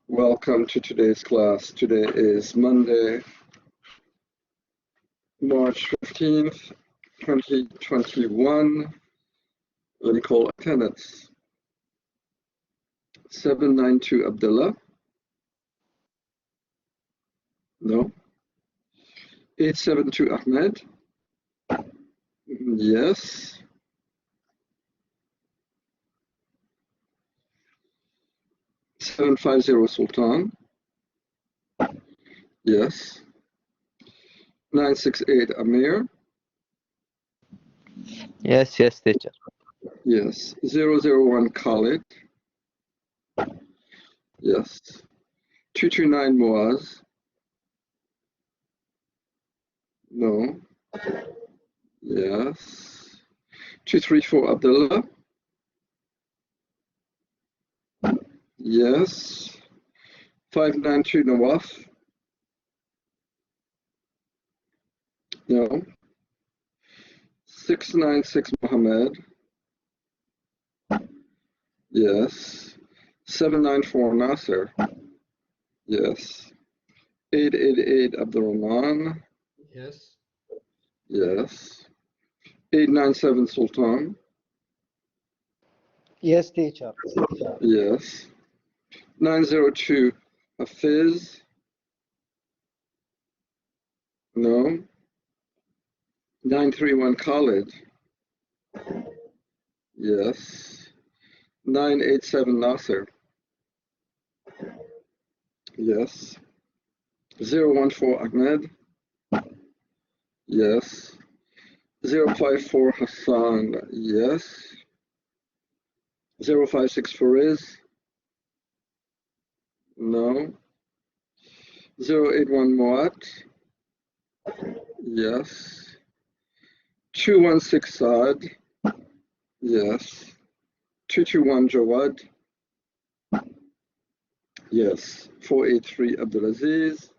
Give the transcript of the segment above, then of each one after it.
Welcome to today's class. Today is Monday, March 15th, 2021. Let me call attendance. 792 Abdullah. No. 872 Ahmed. Yes. 750 Sultan. Yes. 968 Amir. Yes, teacher. Yes. 001 Khalid. Yes. 229 Muaz. No. Yes. 234 Abdullah. Yes. 592 Nawaf. No. 696 Mohammed. Yes. 794 Nasser. Yes. 888 Abdurrahman. Yes. Yes. 897 Sultan. Yes, teacher. Yes. 902 Hafiz. No. 931 Khalid. Yes. 987 Nasser. Yes. 014 Ahmed. Yes. 054 Hassan. Yes. 056 Fariz. No. 081 Muat. Yes. 216 Saad. Yes. 221 Jawad. Yes. 483 Abdulaziz.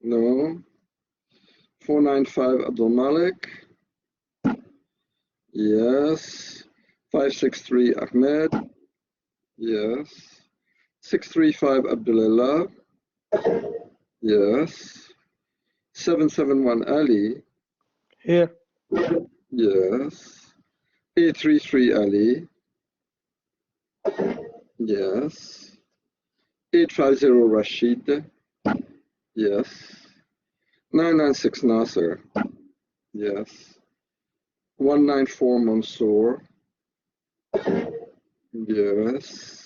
No. 495 Abdul Malik. Yes. 563 Ahmed. Yes. 635 Abdullah. Yes. 771 Ali. Here. Yes. 833 Ali. Yes. 850 Rashid. Yes. 996 Nasser. Yes. 194 Mansour. Yes.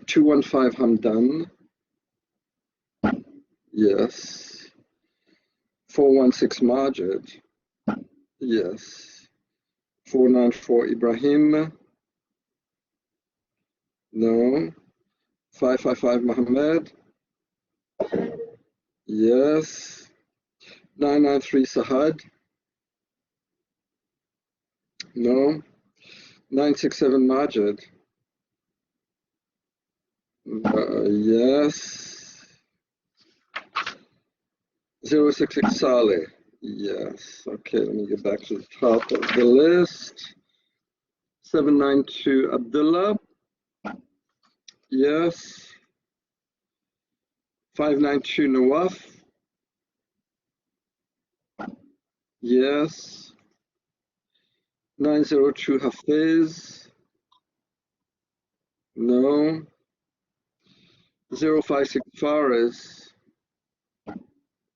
215 Hamdan. Yes. 416 Majid. Yes. 494 Ibrahim. No. 555 Mohammed. Yes. 993 Sahad. No. 967 Majid. Yes. 066 Saleh. Yes. Okay, let me get back to the top of the list. 792 Abdullah. Yes. 592 Nawaf. Yes. 902 Hafiz. No. 056 Faris.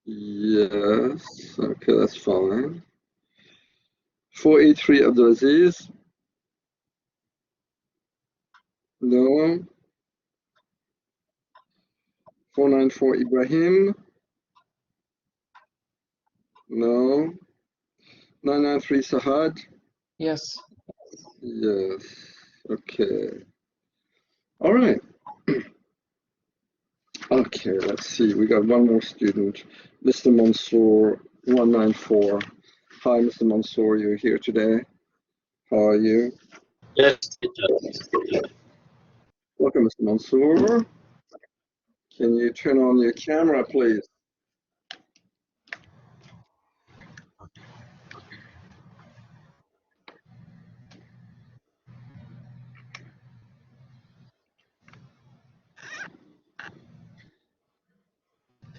Yes. Okay, that's fine. 483 Abdulaziz. No. 494 Ibrahim. No. 993 Sahad. Yes. Yes. Okay. All right. Okay, let's see. We got one more student, Mr. Mansour, 194. Hi, Mr. Mansour. You're here today. How are you? Yes, teacher. Welcome, Mr. Mansour. Can you turn on your camera, please?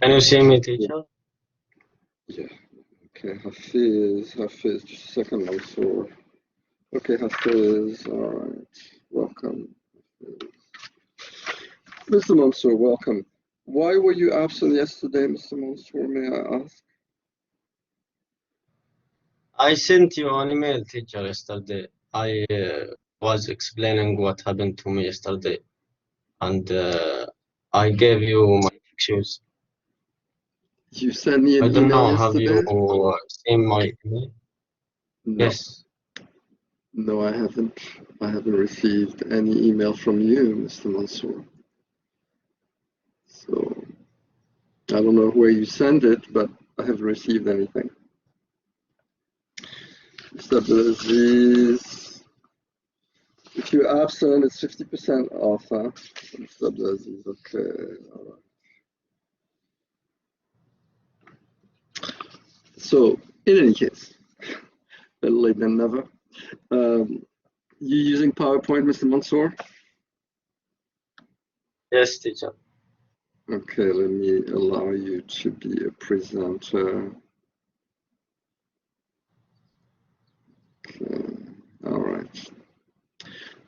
Can you see me, teacher? Yeah. Okay, Hafiz, just a second, Mansoor. Okay, Hafiz, all right. Welcome. Mr. Mansoor, welcome. Why were you absent yesterday, Mr. Mansoor, may I ask? I sent you an email, teacher, yesterday. I was explaining what happened to me yesterday, and I gave you my excuse. You sent me I an don't email know, have you yesterday? seen my email? No. Yes. No, I haven't. I haven't received any email from you, Mr. Mansoor. So I don't know where you sent it, but I haven't received anything. Mr. Abdulaziz, if you're absent, it's 50% off, huh? Mr. Abdulaziz, okay. All right. So in any case, better late than never. You using PowerPoint, Mr. Mansoor? Yes, teacher. Okay, let me allow you to be a presenter. Okay, all right.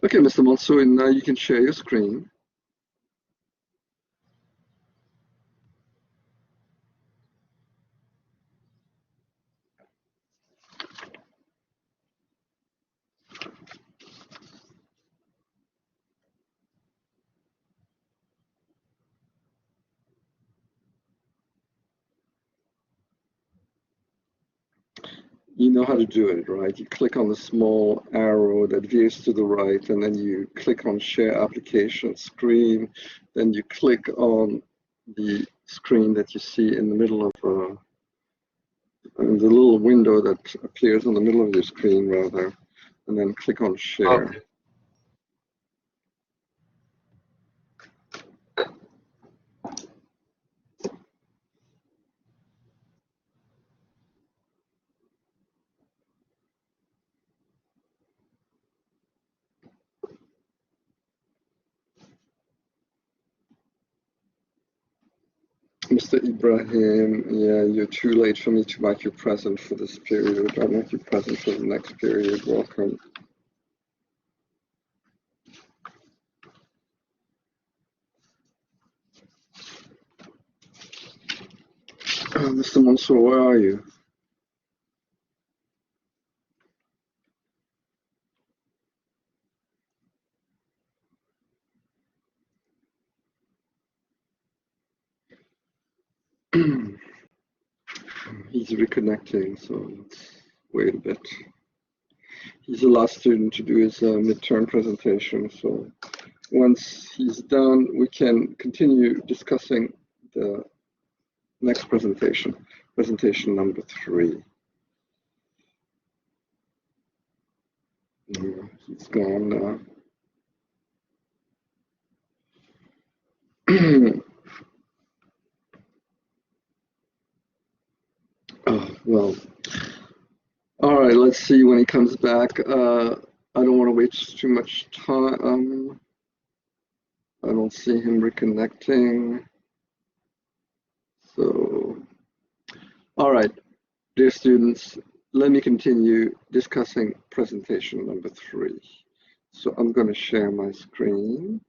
Okay, Mr. Mansoor, now you can share your screen. You know how to do it, right? You click on the small arrow that veers to the right, and then you click on Share Application Screen. Then you click on the screen that you see in the middle of the little window that appears in the middle of your screen, rather, and then click on Share. Okay. Mr. Ibrahim, yeah, you're too late for me to mark you present for this period. I'll make you present for the next period. Welcome. Mr. Mansoor, where are you? He's reconnecting, so let's wait a bit. He's the last student to do his midterm presentation, so once he's done, we can continue discussing the next presentation, presentation number 3. He's gone now. Oh, well, all right, let's see when he comes back. I don't want to waste too much time. I don't see him reconnecting. So, all right, dear students, let me continue discussing presentation number 3. So I'm going to share my screen.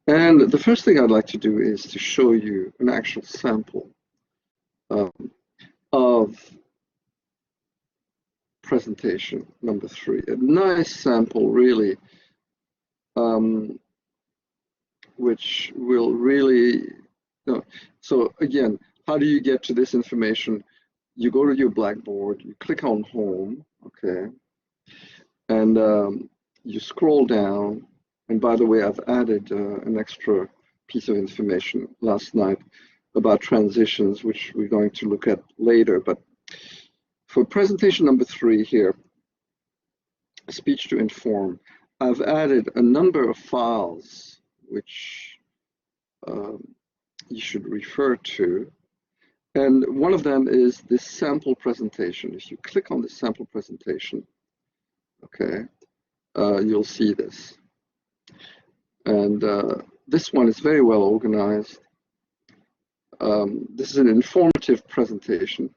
And the first thing I'd like to do is to show you an actual sample of presentation number 3. A nice sample, really, which will really, so again, how do you get to this information? You go to your Blackboard, you click on Home, okay, and you scroll down. And by the way, I've added an extra piece of information last night about transitions, which we're going to look at later. But for presentation number 3 here, Speech to Inform, I've added a number of files which you should refer to. And one of them is this sample presentation. If you click on this sample presentation, okay, you'll see this. And this one is very well organized. This is an informative presentation.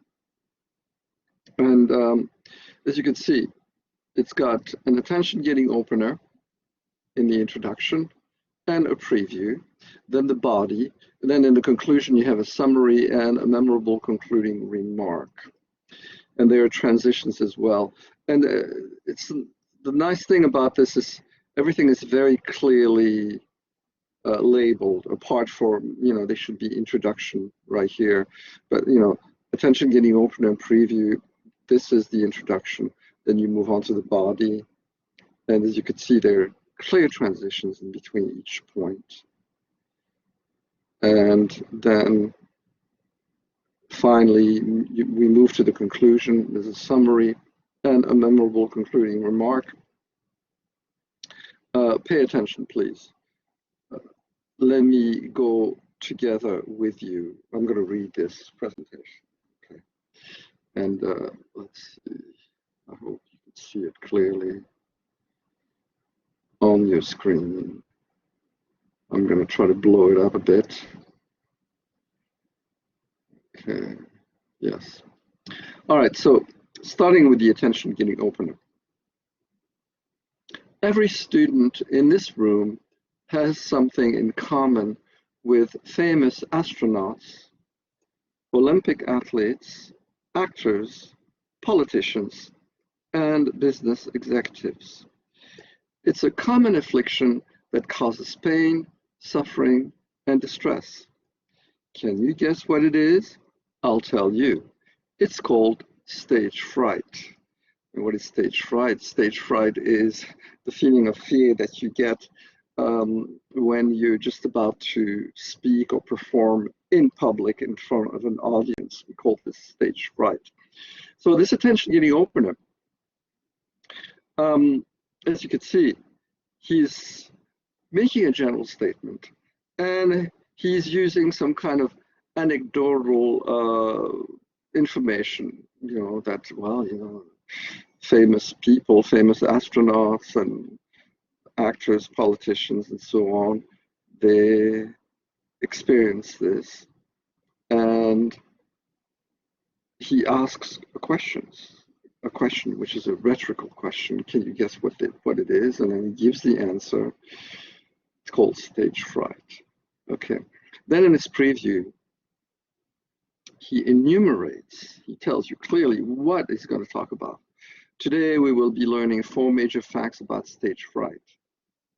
And as you can see, it's got an attention-getting opener in the introduction and a preview, then the body, and then in the conclusion you have a summary and a memorable concluding remark. And there are transitions as well. And it's the nice thing about this is everything is very clearly labeled, apart from, there should be introduction right here. But, attention getting opener and preview, this is the introduction. Then you move on to the body. And as you can see, there are clear transitions in between each point. And then finally, we move to the conclusion. There's a summary and a memorable concluding remark. Pay attention, please. Let me go together with you. I'm going to read this presentation. Okay. And let's see. I hope you can see it clearly on your screen. I'm going to try to blow it up a bit. Okay, yes. All right, so starting with the attention getting opener. Every student in this room has something in common with famous astronauts, Olympic athletes, actors, politicians, and business executives. It's a common affliction that causes pain, suffering, and distress. Can you guess what it is? I'll tell you. It's called stage fright. And what is stage fright? Stage fright is the feeling of fear that you get when you're just about to speak or perform in public in front of an audience. We call this stage fright. So this attention getting opener, as you can see, he's making a general statement and he's using some kind of anecdotal information, that, well, famous people, famous astronauts and actors, politicians, and so on, they experience this. And he asks a question which is a rhetorical question. Can you guess what it is? And then he gives the answer. It's called stage fright. Okay. Then in his preview, he enumerates, he tells you clearly what he's going to talk about. Today we will be learning 4 major facts about stage fright.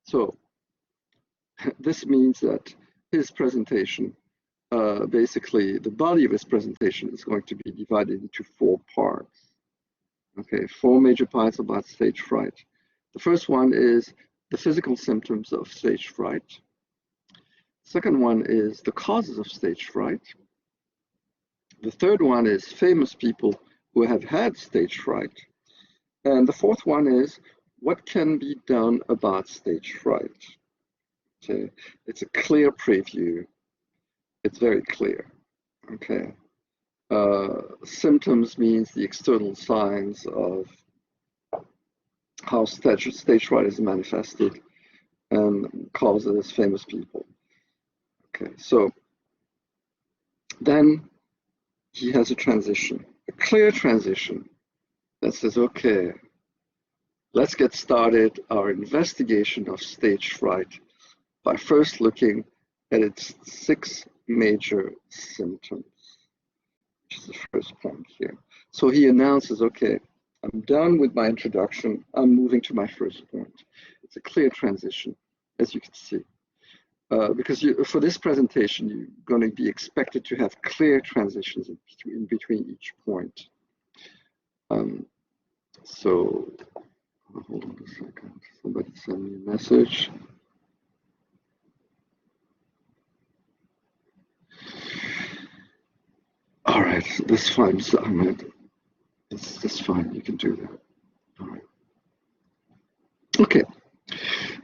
So this means that his presentation, basically the body of his presentation is going to be divided into 4 parts. Okay, 4 major parts about stage fright. The first one is the physical symptoms of stage fright. Second one is the causes of stage fright. The third one is famous people who have had stage fright. And the fourth one is what can be done about stage fright. Okay, it's a clear preview. It's very clear. Okay. Symptoms means the external signs of how stage fright is manifested, and causes famous people. Okay, so then he has a transition, a clear transition that says, okay, let's get started our investigation of stage fright by first looking at its 6 major symptoms, which is the first point here. So he announces, okay, I'm done with my introduction. I'm moving to my first point. It's a clear transition, as you can see. Because for this presentation, you're going to be expected to have clear transitions in between each point. So, hold on a second. Somebody send me a message. All right, that's fine, Ahmed. That's fine. You can do that. All right. Okay.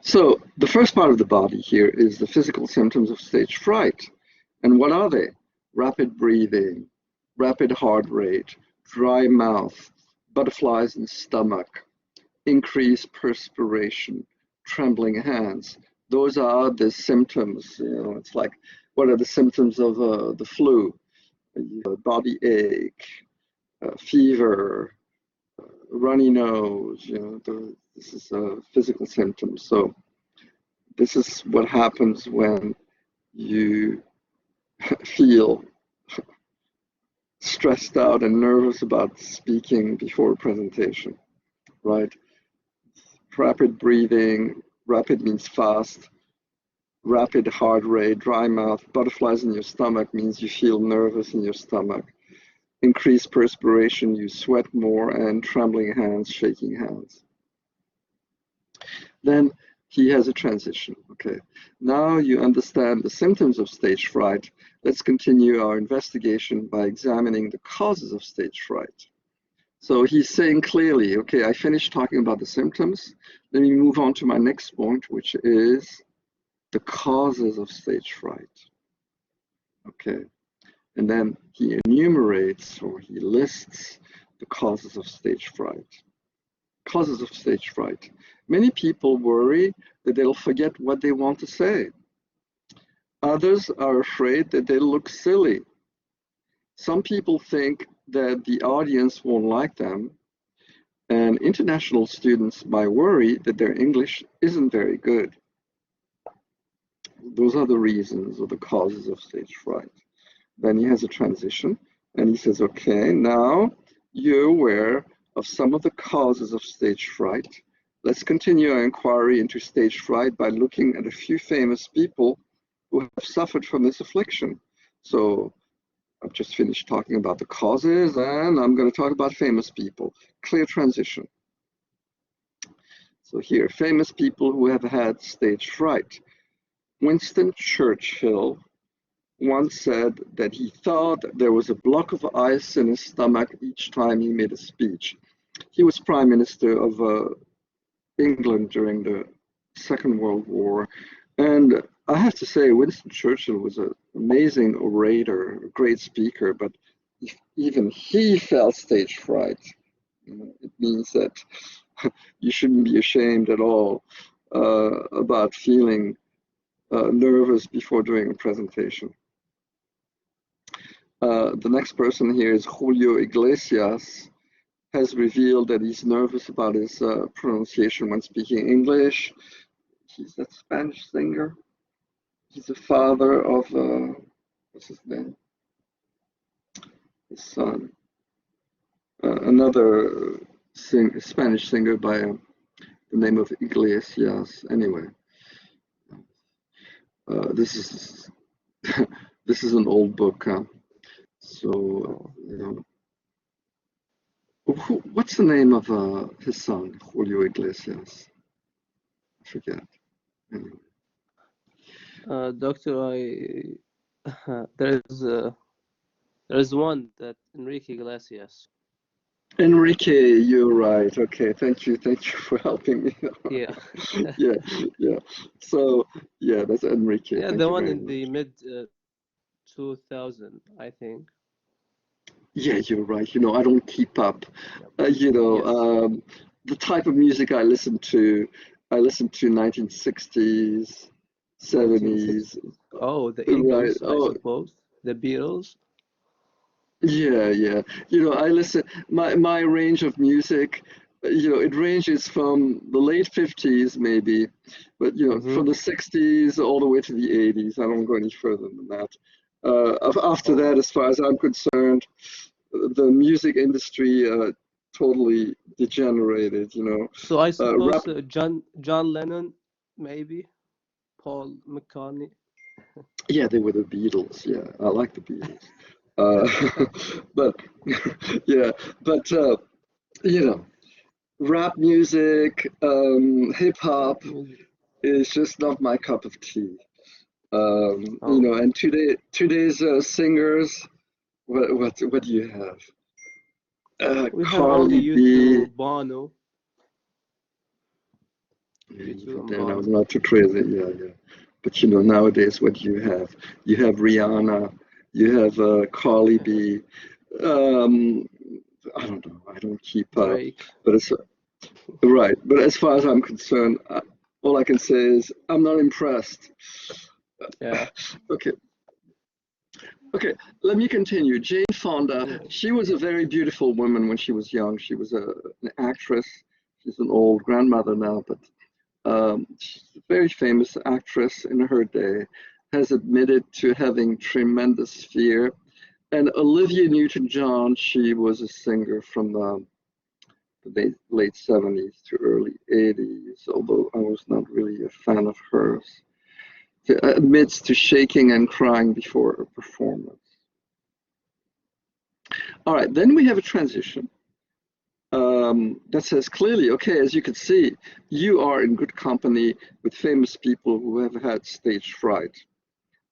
So the first part of the body here is the physical symptoms of stage fright. And what are they? Rapid breathing, rapid heart rate, dry mouth, butterflies in stomach, increased perspiration, trembling hands. Those are the symptoms. It's like what are the symptoms of the flu? Body ache, fever, runny nose, this is a physical symptom. So this is what happens when you feel stressed out and nervous about speaking before a presentation, right? Rapid breathing, rapid means fast, rapid heart rate, dry mouth, butterflies in your stomach means you feel nervous in your stomach. Increased perspiration, you sweat more, and trembling hands, shaking hands. Then he has a transition. Okay, now you understand the symptoms of stage fright. Let's continue our investigation by examining the causes of stage fright. So he's saying clearly, okay, I finished talking about the symptoms. Let me move on to my next point, which is the causes of stage fright. Okay, and then he enumerates or he lists the causes of stage fright. Causes of stage fright. Many people worry that they'll forget what they want to say. Others are afraid that they'll look silly. Some people think that the audience won't like them, and international students might worry that their English isn't very good. Those are the reasons or the causes of stage fright. Then he has a transition, and he says, okay, now you're aware of some of the causes of stage fright. Let's continue our inquiry into stage fright by looking at a few famous people who have suffered from this affliction. So I've just finished talking about the causes, and I'm going to talk about famous people. Clear transition. So here, famous people who have had stage fright. Winston Churchill once said that he thought there was a block of ice in his stomach each time he made a speech. He was Prime Minister of England during the Second World War, and I have to say Winston Churchill was an amazing orator, a great speaker, but even he felt stage fright. It means that you shouldn't be ashamed at all about feeling nervous before doing a presentation. The next person here is Julio Iglesias, has revealed that he's nervous about his pronunciation when speaking English. He's a Spanish singer. He's the father of, what's his name? His son. Another Spanish singer by the name of Iglesias. Anyway, this is this is an old book. So, what's the name of his son, Julio Iglesias? I forget. Anyway. Doctor, there is one that Enrique Iglesias. Enrique, you're right. Okay, thank you for helping me. Yeah. yeah. So yeah, that's Enrique. Yeah, Thank the you one very in much. the mid 2000, I think. Yeah, you're right. I don't keep up. Yes. The type of music I listen to 1960s, 70s. Oh, the Right. Eagles, I suppose. The Beatles. Yeah. I listen. My range of music, it ranges from the late 50s maybe, but from the 60s all the way to the 80s. I don't go any further than that. After that, as far as I'm concerned, the music industry totally degenerated. So I suppose John Lennon, maybe Paul McCartney. Yeah, they were the Beatles. Yeah, I like the Beatles. But rap music, hip hop is just not my cup of tea. And today's singers, what do you have? We have Carly only B. U2, Bono. Then I was not too crazy. Yeah. But nowadays, what do you have? You have Rihanna. You have Carly B. I don't know. I don't keep up. Drake. But it's right. But as far as I'm concerned, all I can say is I'm not impressed. Yeah. Okay. Okay, let me continue. Jane Fonda, she was a very beautiful woman when she was young. She was an actress. She's an old grandmother now, but she's a very famous actress in her day, has admitted to having tremendous fear. And Olivia Newton-John, she was a singer from the late 70s to early 80s, although I was not really a fan of hers. Admits to shaking and crying before a performance. All right, then we have a transition that says clearly, okay, as you can see, you are in good company with famous people who have had stage fright.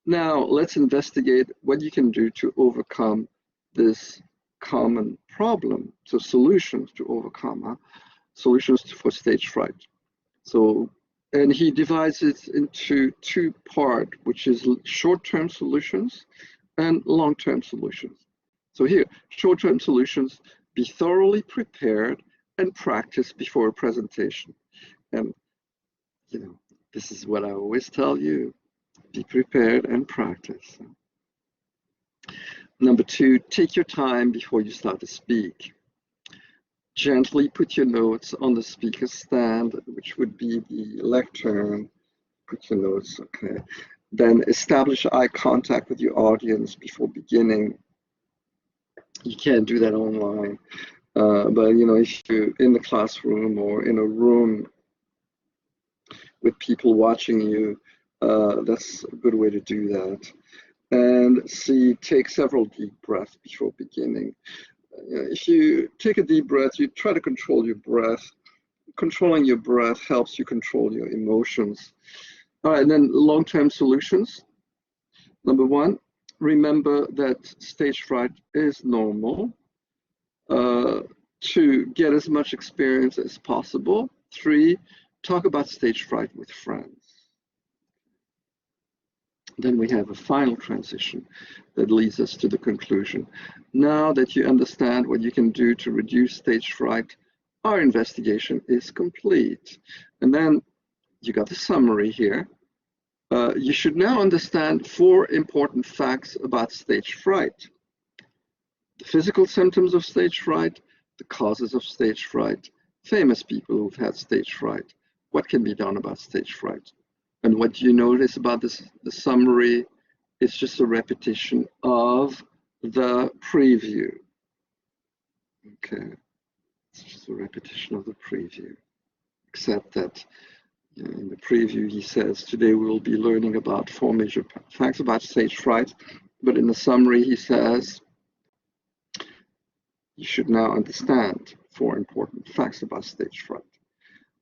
Now, let's investigate what you can do to overcome this common problem. So solutions to overcome, solutions for stage fright. So, and he divides it into two parts, which is short-term solutions and long-term solutions. So here, short-term solutions, be thoroughly prepared and practice before a presentation. And, you know, this is what I always tell you, be prepared and practice. Number two, take your time before you start to speak. Gently put your notes on the speaker's stand, which would be the lectern. Put your notes, okay. Then establish eye contact with your audience before beginning. You can't do that online, but you know, if you're in the classroom or in a room with people watching you, that's a good way to do that. And take several deep breaths before beginning. If you take a deep breath, you try to control your breath. Controlling your breath helps you control your emotions. All right, and then long-term solutions. Number one, remember that stage fright is normal. Two, get as much experience as possible. Three, talk about stage fright with friends. Then we have a final transition that leads us to the conclusion. Now that you understand what you can do to reduce stage fright, our investigation is complete. And then you got the summary here. You should now understand 4 important facts about stage fright. The physical symptoms of stage fright, the causes of stage fright, famous people who've had stage fright, what can be done about stage fright. And what you notice about this, the summary, it's just a repetition of the preview. Okay, it's just a repetition of the preview, except that in the preview he says, today we will be learning about 4 major facts about stage fright, but in the summary he says, you should now understand 4 important facts about stage fright.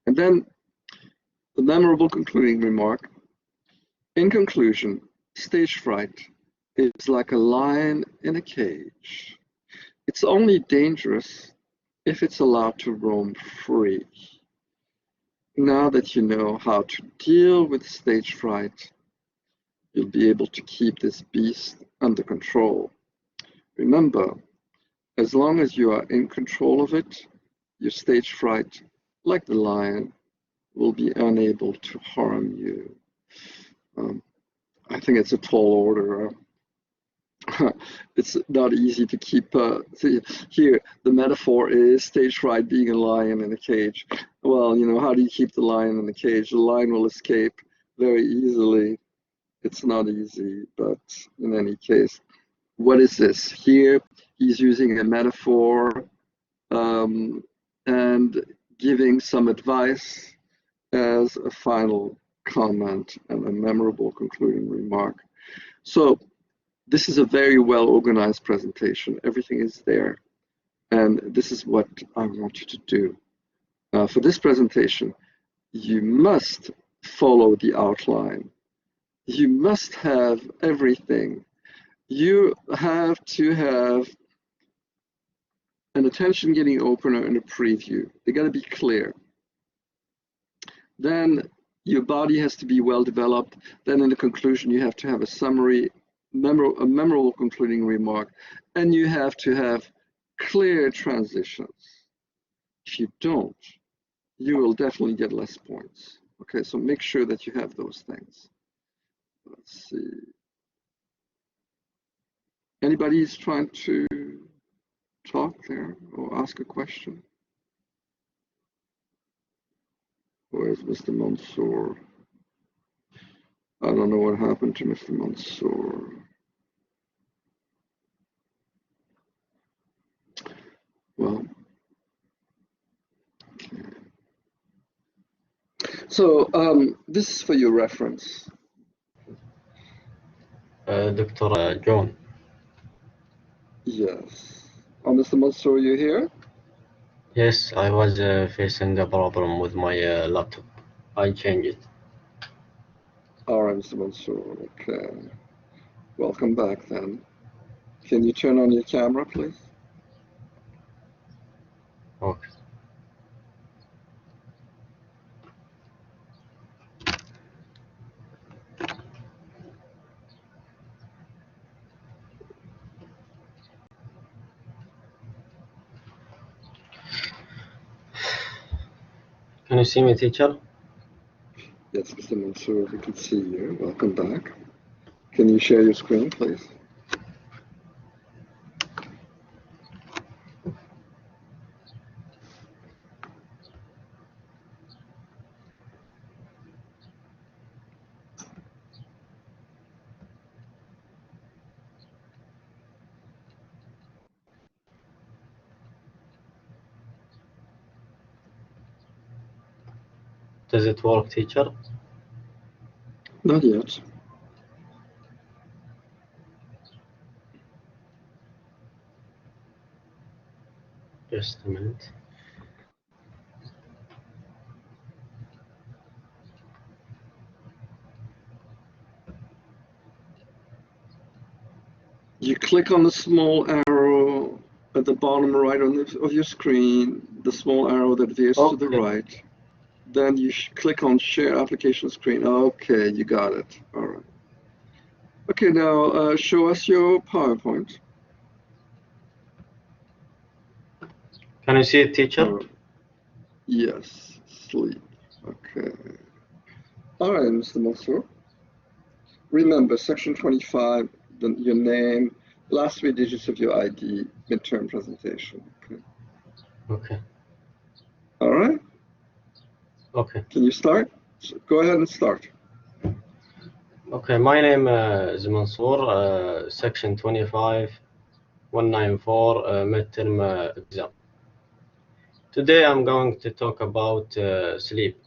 And then the memorable concluding remark. In conclusion, stage fright is like a lion in a cage. It's only dangerous if it's allowed to roam free. Now that you know how to deal with stage fright, you'll be able to keep this beast under control. Remember, as long as you are in control of it, your stage fright, like the lion, will be unable to harm you. I think it's a tall order. It's not easy to keep. See, here, the metaphor is stage fright being a lion in a cage. Well, you know, how do you keep the lion in the cage? The lion will escape very easily. It's not easy, but in any case, what is this? Here, he's using a metaphor and giving some advice as a final comment and a memorable concluding remark. So this is a very well organized presentation. Everything is there. And this is what I want you to do. For this presentation, you must follow the outline. You must have everything. You have to have an attention-getting opener and a preview. They got to be clear. Then your body has to be well developed. Then in the conclusion, you have to have a summary, a memorable concluding remark, and you have to have clear transitions. If you don't, you will definitely get less points. Okay, so make sure that you have those things. Let's see. Anybody's trying to talk there or ask a question? Where's Mr. Mansour? I don't know what happened to Mr. Mansour. Well, okay. So this is for your reference. Dr. John. Yes. Oh, Mr. Mansour, you here? Yes, I was facing a problem with my laptop. I changed it. All right, Mr. Mansour. Okay. Welcome back then. Can you turn on your camera, please? Okay. Can you see me, teacher? Yes, Mr. Mansour, we can see you. Welcome back. Can you share your screen, please? Does it work, teacher? Not yet. Just a minute. You click on the small arrow at the bottom right of your screen, the small arrow that veers to the right. Then you click on Share Application Screen. Okay, you got it. All right. Okay, now show us your PowerPoint. Can you see it, teacher? Yes, sleep. Okay. All right, Mr. Mansour. Remember, section 25, your name, last 3 digits of your ID, midterm presentation. Okay. Okay. All right. Okay. Can you start? So go ahead and start. Okay, my name is Mansour, section 25, 194, midterm exam. Today I'm going to talk about sleep.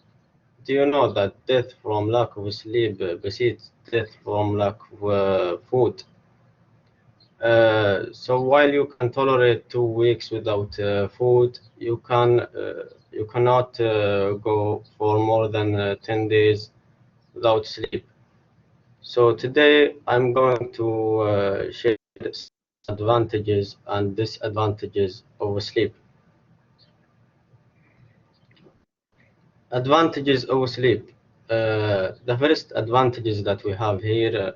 Do you know that death from lack of sleep precedes death from lack of food? So while you can tolerate 2 weeks without food, you cannot go for more than 10 days without sleep. So today I'm going to share advantages and disadvantages of sleep. Advantages of sleep. The first advantages that we have here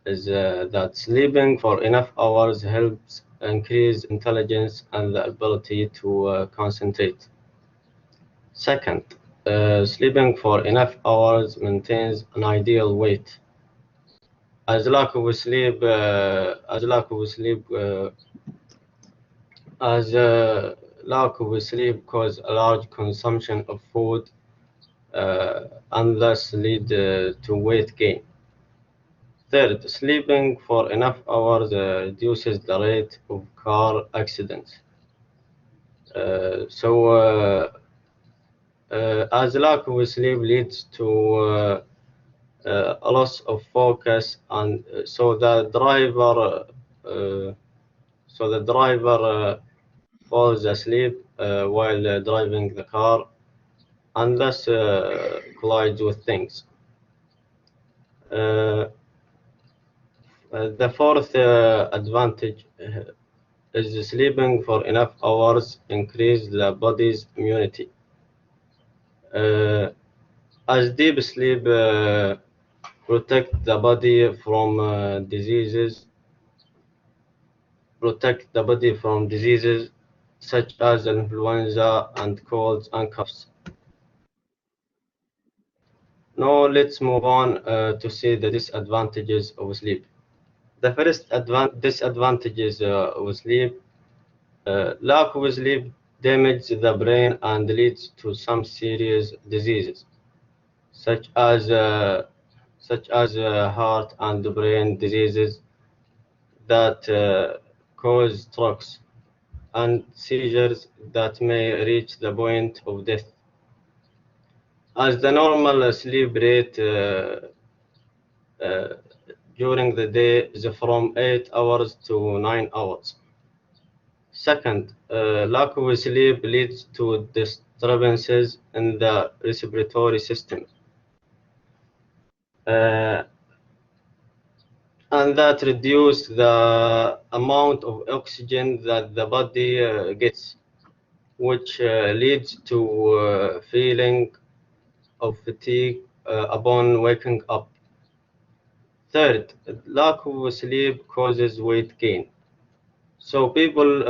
is that sleeping for enough hours helps increase intelligence and the ability to concentrate. Second, sleeping for enough hours maintains an ideal weight. As lack of sleep cause a large consumption of food and thus lead to weight gain. Third, sleeping for enough hours reduces the rate of car accidents. As lack of sleep leads to a loss of focus, and so the driver falls asleep while driving the car, and thus collides with things. The fourth advantage is sleeping for enough hours increase the body's immunity. As deep sleep protect the body from diseases such as influenza and colds and coughs. Now let's move on to see the disadvantages of sleep. The first disadvantages with sleep. Lack of sleep damages the brain and leads to some serious diseases, such as heart and brain diseases that cause strokes and seizures that may reach the point of death. As the normal sleep rate during the day is from 8 hours to 9 hours. Second, lack of sleep leads to disturbances in the respiratory system, and that reduces the amount of oxygen that the body gets, which leads to feeling of fatigue upon waking up. Third, lack of sleep causes weight gain. So people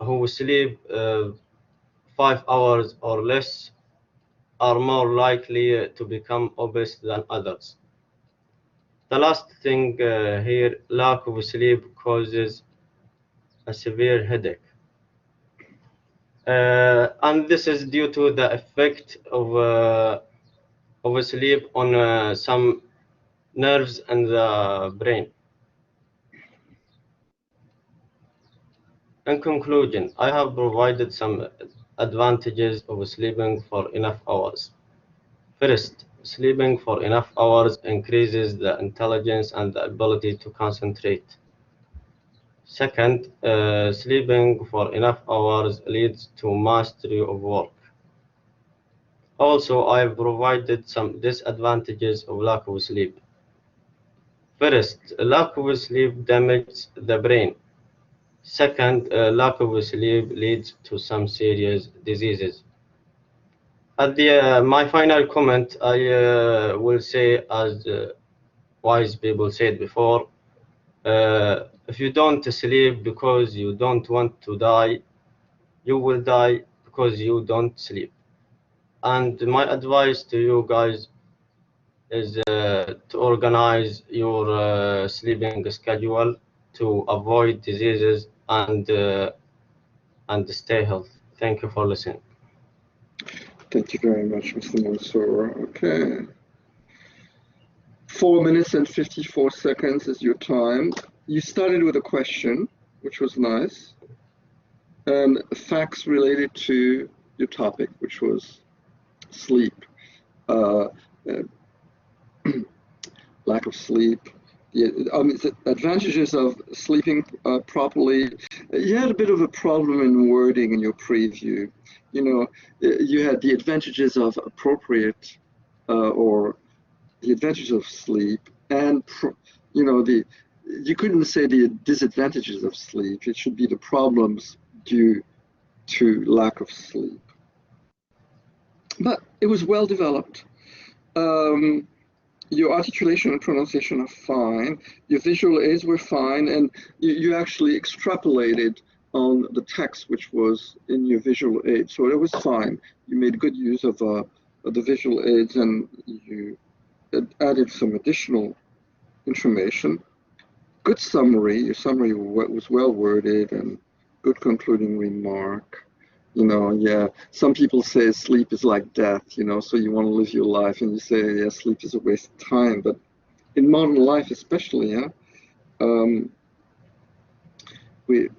who sleep 5 hours or less are more likely to become obese than others. The last thing here, lack of sleep causes a severe headache. And this is due to the effect of sleep on some nerves in the brain. In conclusion, I have provided some advantages of sleeping for enough hours. First, sleeping for enough hours increases the intelligence and the ability to concentrate. Second, sleeping for enough hours leads to mastery of work. Also, I have provided some disadvantages of lack of sleep. First, lack of sleep damages the brain. Second, lack of sleep leads to some serious diseases. At my final comment, I will say, as wise people said before, if you don't sleep because you don't want to die, you will die because you don't sleep. And my advice to you guys is to organize your sleeping schedule to avoid diseases and stay healthy. Thank you for listening. Thank you very much, Mr. Mansour. Okay. 4 minutes and 54 seconds is your time. You started with a question, which was nice, and facts related to your topic, which was sleep, lack of sleep, the advantages of sleeping properly. You had a bit of a problem in wording in your preview. You know, you had the advantages of appropriate or the advantages of sleep, and you know, you couldn't say the disadvantages of sleep. It should be the problems due to lack of sleep. But it was well developed. Your articulation and pronunciation are fine. Your visual aids were fine, and you actually extrapolated on the text which was in your visual aid, so it was fine. You made good use of the visual aids, and you added some additional information. Good summary. Your summary was well worded, and good concluding remark. You know, yeah, some people say sleep is like death, you know, so you want to live your life and you say, yeah, sleep is a waste of time. But in modern life especially, yeah,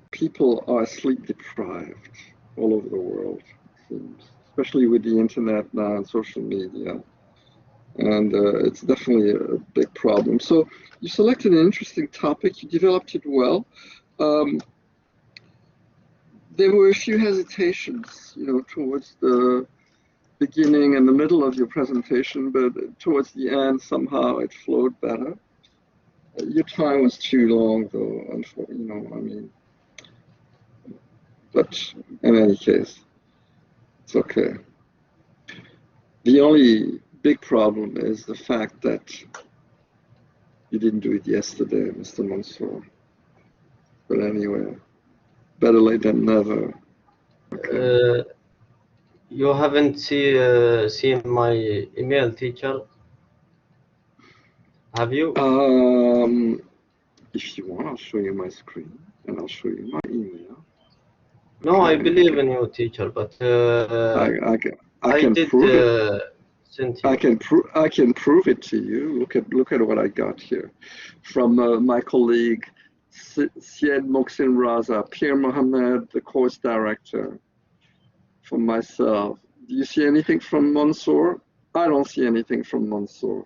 people are sleep deprived all over the world, it seems, especially with the internet now and social media. And it's definitely a big problem. So you selected an interesting topic, you developed it well. There were a few hesitations, you know, towards the beginning and the middle of your presentation, but towards the end, somehow it flowed better. Your time was too long, though, unfortunately, you know, I mean, but in any case, it's okay. The only big problem is the fact that you didn't do it yesterday, Mr. Mansour. But anyway, better late than never. Okay. You haven't seen my email, teacher? Have you? If you want, I'll show you my screen and I'll show you my email. No, I Okay, believe in you, teacher, but I I can did prove it. send you. I can prove it to you. Look at what I got here from my colleague Syed Mohsin Raza, Pierre Mohammed, the course director. From myself, do you see anything from Mansour? I don't see anything from Mansour.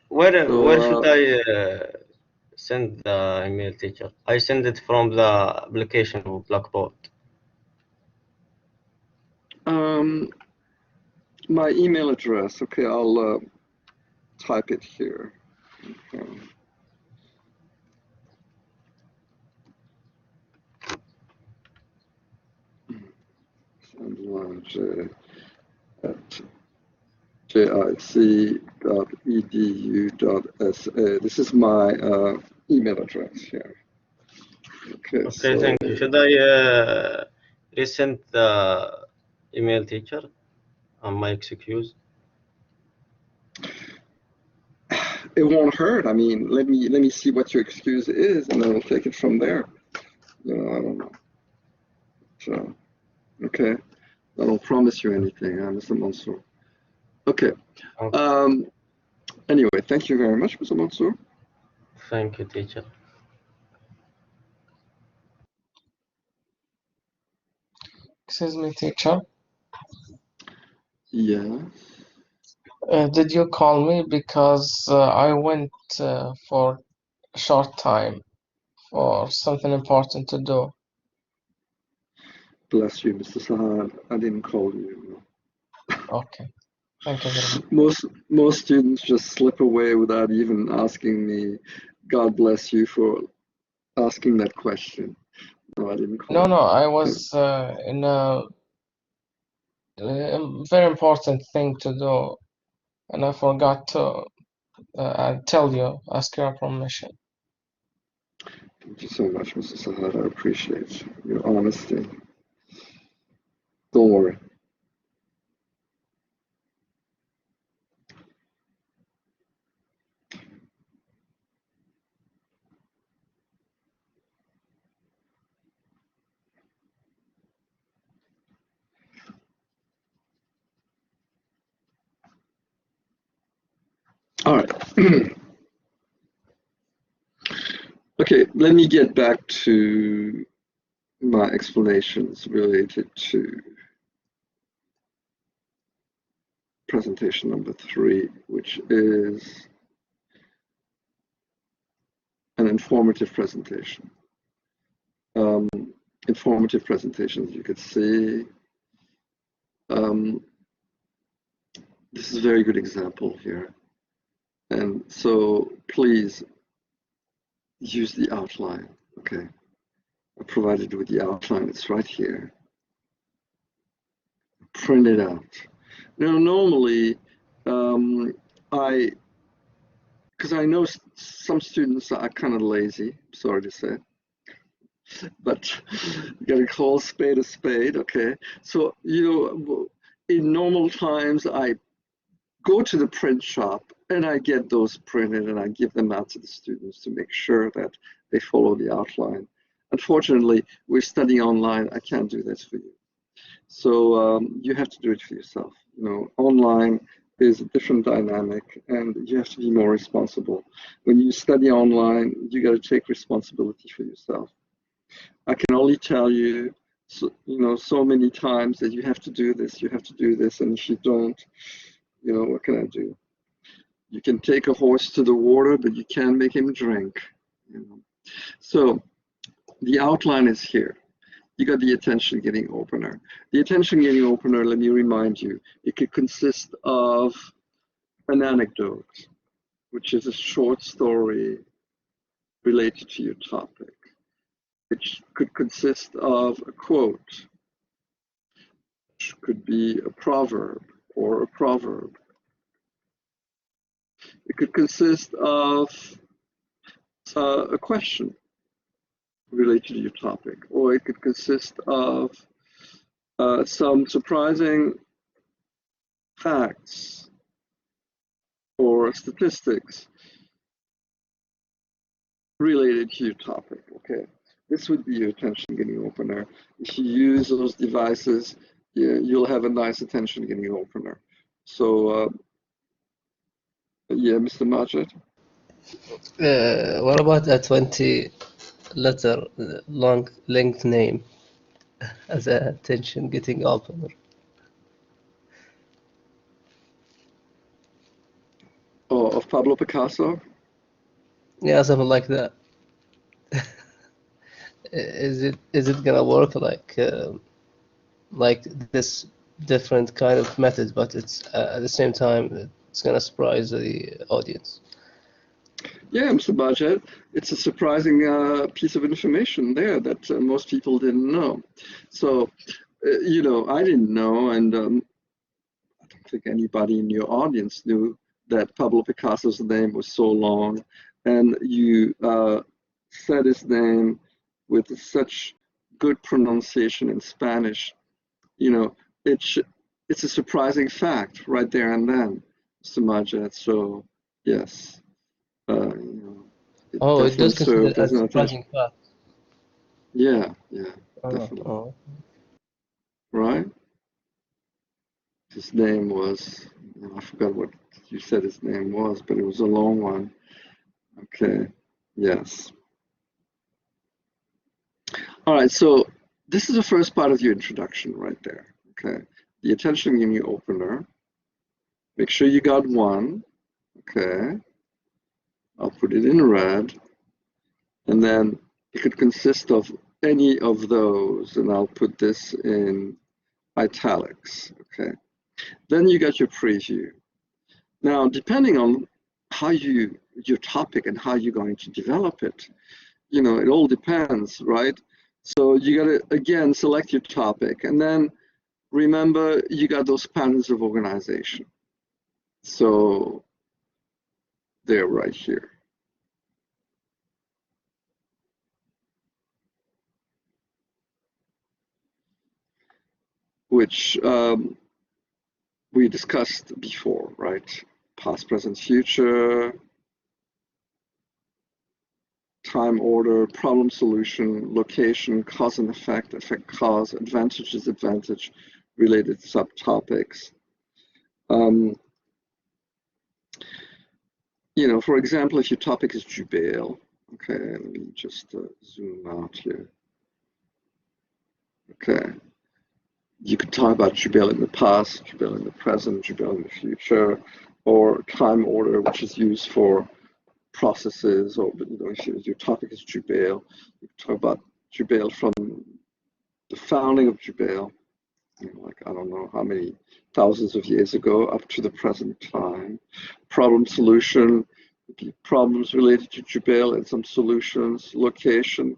Where should I send the email, teacher? I send it from the application of Blackboard. My email address. Okay, I'll type it here. Okay. At jic.edu.sa. This is my email address here. Okay, so Thank you. Should I resend the email, teacher, on my excuse? it won't hurt. I mean, let me see what your excuse is, and then we'll take it from there. You know, I don't know. So, okay, I don't promise you anything, Mr. Mansour. Okay. Anyway, thank you very much, Mr. Mansour. Thank you, teacher. Excuse me, teacher. Yeah. Did you call me because I went for a short time for something important to do? Bless you, Mr. Sahad. I didn't call you. Okay. Thank you very much. Most students just slip away without even asking me. God bless you for asking that question. No, I didn't call. No, I was in a very important thing to do, and I forgot to tell you, ask your permission. Thank you so much, Mr. Sahad. I appreciate your honesty. Don't worry. All right. Okay, let me get back to my explanations related to presentation number 3, which is an informative presentation. Informative presentations, you could see. This is a very good example here. And so please use the outline, okay? I provided you with the outline, it's right here. Print it out. Now, normally, because I know some students are kind of lazy, sorry to say, but you gotta call a spade, okay? So, in normal times, I go to the print shop and I get those printed and I give them out to the students to make sure that they follow the outline. Unfortunately, we're studying online. I can't do this for you. So you have to do it for yourself. Online is a different dynamic and you have to be more responsible. When you study online, you got to take responsibility for yourself. I can only tell you, so many times that you have to do this, and if you don't, what can I do? You can take a horse to the water, but you can't make him drink. So the outline is here. You got the attention getting opener. The attention getting opener, let me remind you, it could consist of an anecdote, which is a short story related to your topic. It could consist of a quote, which could be a proverb or a proverb. It could consist of a question related to your topic, or it could consist of some surprising facts or statistics related to your topic, okay? This would be your attention getting opener. If you use those devices, you'll have a nice attention getting opener. So, yeah, Mr. Majid? What about a 20 letter long length name as a attention getting opener? Oh, of Pablo Picasso? Yeah, something like that. Is it gonna work like this different kind of method, but it's at the same time it's gonna surprise the audience? Yeah, Mr. Majid, it's a surprising piece of information there that most people didn't know. So, you know, I didn't know, and I don't think anybody in your audience knew that Pablo Picasso's name was so long, and you said his name with such good pronunciation in Spanish. You know, it's a surprising fact right there and then, Mr. Majid. So, yes. You know, it Oh, it definitely does consider served as as an attention. surprising fact. Yeah, Oh, definitely. oh. Right? His name was, I forgot what you said his name was, but it was a long one. Okay, yes. All right, so this is the first part of your introduction right there. Okay, the attention getting opener. Make sure you got one. Okay, I'll put it in red. And then it could consist of any of those, and I'll put this in italics, okay? Then you got your preview. Now, depending on how your topic and how you're going to develop it, you know, it all depends, right? So you got to, again, select your topic, and then remember you got those patterns of organization. So they're right here. Which we discussed before, right? Past, present, future, time order, problem solution, location, cause and effect, effect cause, advantage, disadvantage, related subtopics. You know, for example, if your topic is Jubail, okay, let me just zoom out here. Okay. You could talk about Jubail in the past, Jubail in the present, Jubail in the future, or time order, which is used for processes, or you know, if your topic is Jubail, you can talk about Jubail from the founding of Jubail, you know, like I don't know how many thousands of years ago up to the present time. Problem solution would be problems related to Jubail and some solutions. Location,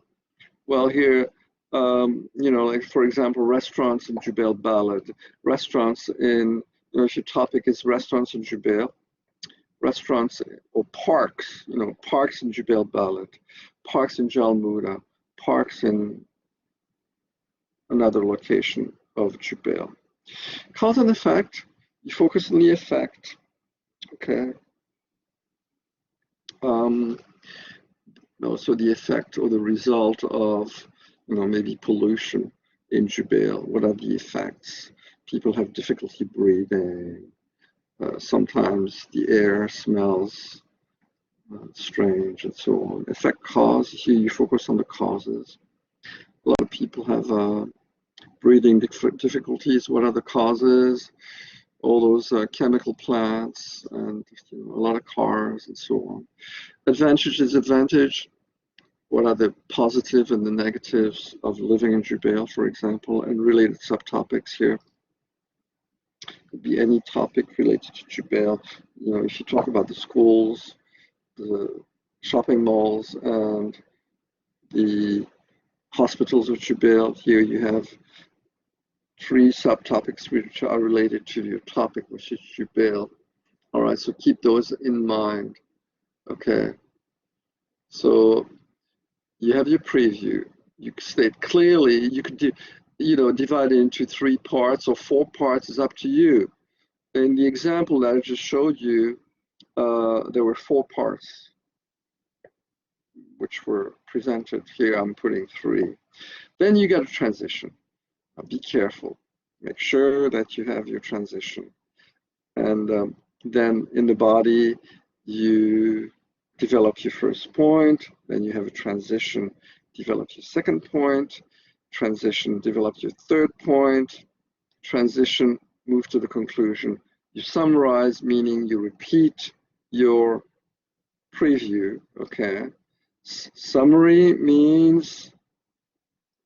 well here, you know, like for example, restaurants in Jubail Balad, restaurants in, you know, if your topic is restaurants in Jubail, restaurants or parks, you know, parks in Jubail Balad, parks in Jalmuda, parks in another location of Jubail. Cause and effect, you focus on the effect, okay? Also the effect or the result of, you know, maybe pollution in Jubail. What are the effects? People have difficulty breathing. Sometimes the air smells strange and so on. Effect cause, here you focus on the causes. A lot of people have breathing difficulties. What are the causes? All those chemical plants and, you know, a lot of cars and so on. Advantage, disadvantage. What are the positive and the negatives of living in Jubail, for example, and related subtopics here. Could be any topic related to Jubail. You know, if you talk about the schools, the shopping malls, and the hospitals of Jubail, here you have 3 subtopics which are related to your topic, which is Jubail. All right, so keep those in mind. Okay, so you have your preview. You state clearly, you could do, you know, divide it into 3 parts or 4 parts, is up to you. In the example that I just showed you, there were 4 parts. which were presented here. I'm putting 3. Then you get a transition. Now be careful. Make sure that you have your transition. And then in the body, you develop your first point, then you have a transition, develop your second point, transition, develop your third point, transition, move to the conclusion. You summarize, meaning you repeat your preview, okay? Summary means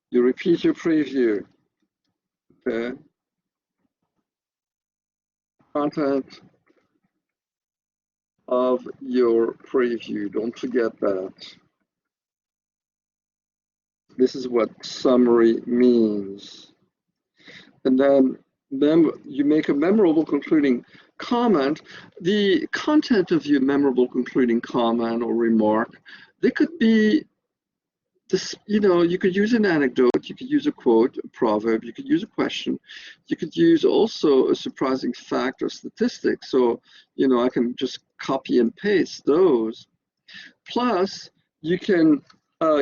you repeat your preview, okay? Content of your preview, don't forget that. This is what summary means. And then you make a memorable concluding comment. The content of your memorable concluding comment or remark, they could be this, you could use an anecdote, you could use a quote, a proverb, you could use a question, you could use also a surprising fact or statistic. So, I can just copy and paste those. Plus, you can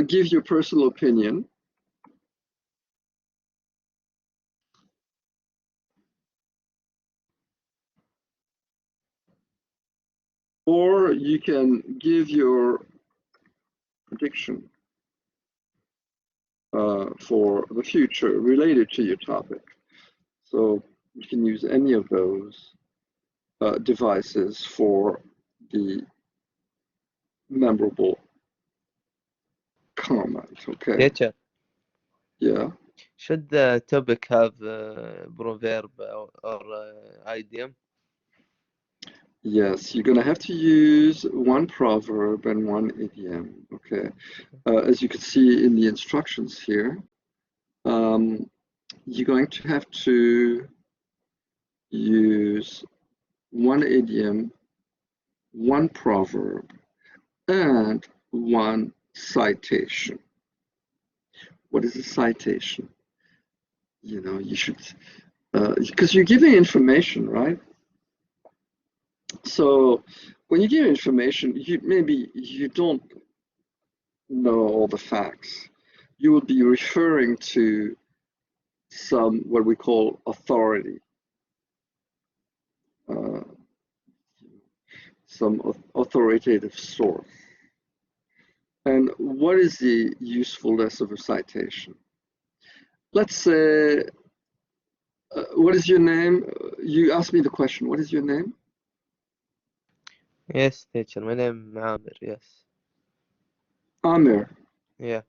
give your personal opinion. Or you can give your prediction for the future related to your topic. So you can use any of those devices for the memorable comment, okay? Teacher, Yeah. should the topic have proverb or idiom? Yes, you're going to have to use one proverb and one idiom, okay? As you can see in the instructions here, you're going to have to use one idiom, one proverb, and one citation. What is a citation? You should, because you're giving information, right? So when you give information, maybe you don't know all the facts. You will be referring to some, what we call authority, some authoritative source. And what is the usefulness of a citation? Let's say, what is your name? You asked me the question, what is your name? Yes, teacher. My name is Amir. Yes. Amir. Yeah.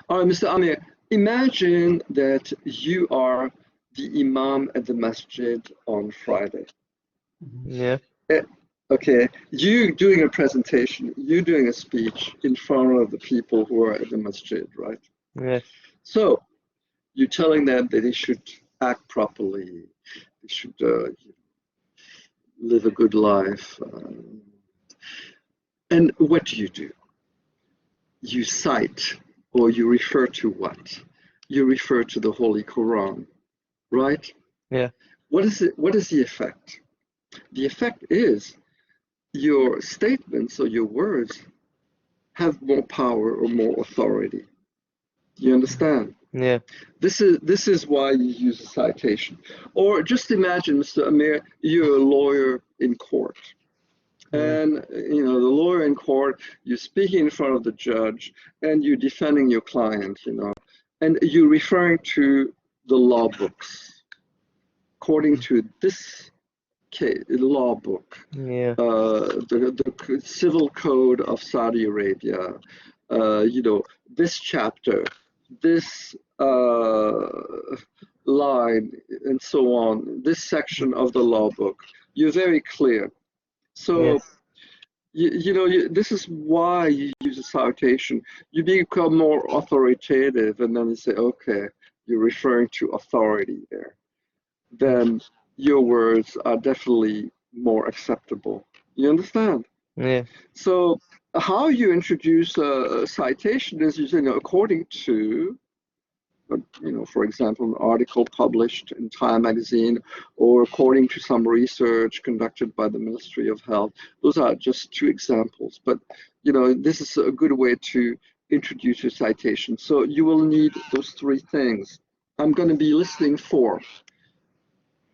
All right, Mr. Amir, imagine that you are the imam at the masjid on Friday. Yeah. Okay, you doing a presentation, you doing a speech in front of the people who are at the masjid, right? Yes. So you're telling them that they should act properly, they should live a good life. And what do? You cite, or you refer to what? You refer to the Holy Quran, right? Yeah. What is it? What is the effect? The effect is your statements or your words have more power or more authority. Do you understand? Yeah. This is why you use a citation. Or just imagine, Mr. Amir, you're a lawyer in court. And the lawyer in court, you're speaking in front of the judge and you're defending your client, and you're referring to the law books. According to this case, law book, Yeah. the civil code of Saudi Arabia, this chapter, this line, and so on, this section of the law book, you're very clear. So, Yes. this is why you use a citation. You become more authoritative, and then you say, okay, you're referring to authority there. Then your words are definitely more acceptable. You understand? Yeah. So how you introduce a citation is using according to, but for example, an article published in Time magazine, or according to some research conducted by the Ministry of Health. Those are just two examples, but this is a good way to introduce your citation. So you will need those three things. I'm going to be listing four: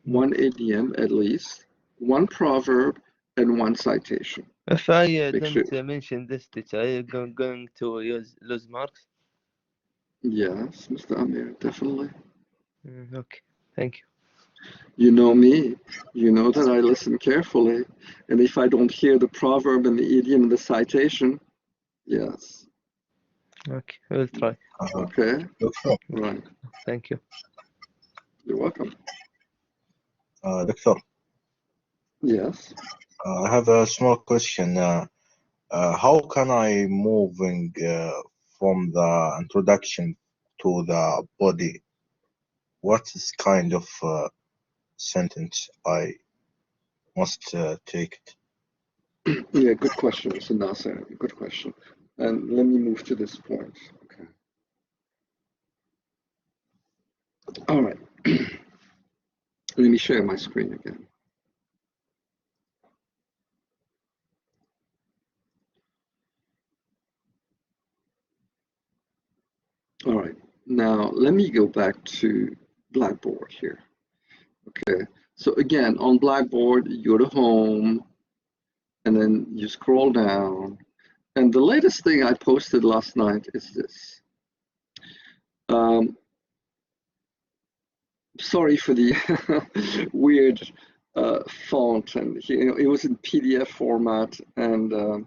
one idiom at least, one proverb, and one citation. If I don't mention this teacher, are you going to lose marks? Yes, Mr. Amir, definitely. Okay, thank you. You know me, you know that I listen carefully, and if I don't hear the proverb and the idiom and the citation, yes. Okay, we'll try. Okay, right. Thank you. You're welcome. Doctor. Yes. I have a small question. How can I moving from the introduction to the body? What is kind of sentence I must take it? Yeah, good question, Mr. Nasser. Good question. And let me move to this point. Okay. All right. Let me share my screen again. All right. Now, let me go back to Blackboard here. Okay. So again, on Blackboard, you go to Home, and then you scroll down. And the latest thing I posted last night is this. Sorry for the weird font, and it was in PDF format, and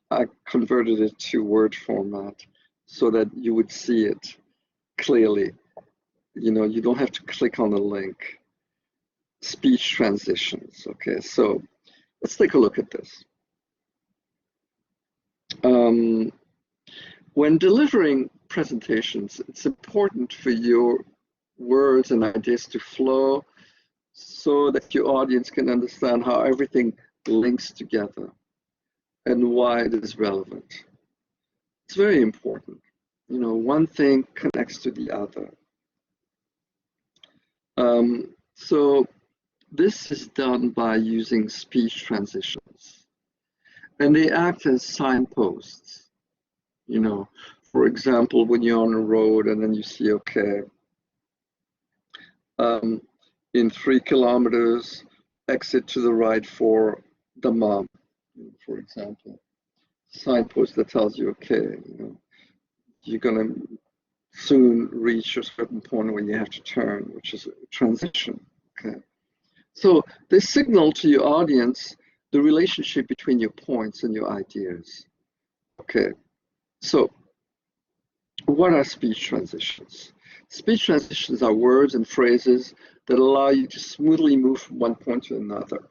I converted it to Word format so that you would see it clearly. You don't have to click on the link. Speech transitions. Okay, so let's take a look at this. When delivering presentations, it's important for your words and ideas to flow so that your audience can understand how everything links together and why it is relevant. It's very important. One thing connects to the other. So this is done by using speech transitions, and they act as signposts. For example, when you're on a road and then you see, okay, in 3 kilometers, exit to the right for Dammam, for example. Signpost that tells you, okay, you're going to soon reach a certain point where you have to turn, which is a transition. Okay. So they signal to your audience the relationship between your points and your ideas. Okay. So what are speech transitions? Speech transitions are words and phrases that allow you to smoothly move from one point to another.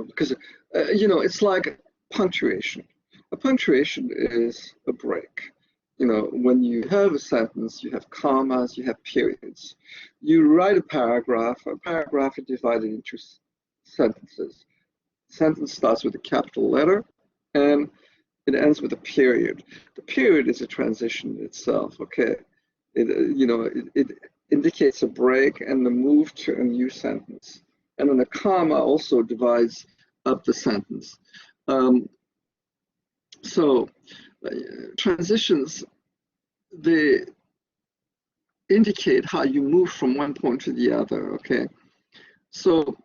Because it's like punctuation. A punctuation is a break. When you have a sentence, you have commas, you have periods. You write a paragraph is divided into sentences. Sentence starts with a capital letter and it ends with a period. The period is a transition itself, okay? It indicates a break and the move to a new sentence. And then a comma also divides up the sentence. Transitions, they indicate how you move from one point to the other, okay? So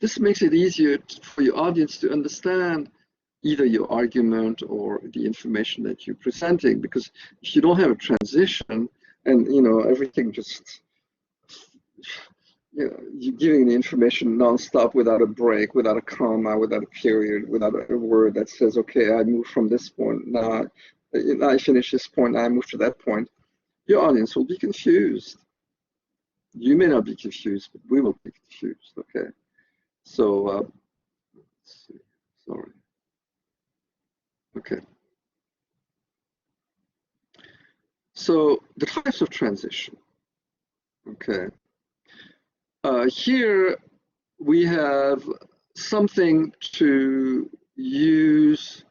this makes it easier for your audience to understand either your argument or the information that you're presenting, because if you don't have a transition and everything just, you're giving the information nonstop without a break, without a comma, without a period, without a word that says, okay, I move from this point, now I finish this point, now I move to that point, your audience will be confused. You may not be confused, but we will be confused, okay? So, let's see, sorry. Okay. So the types of transition, okay. Here we have something to use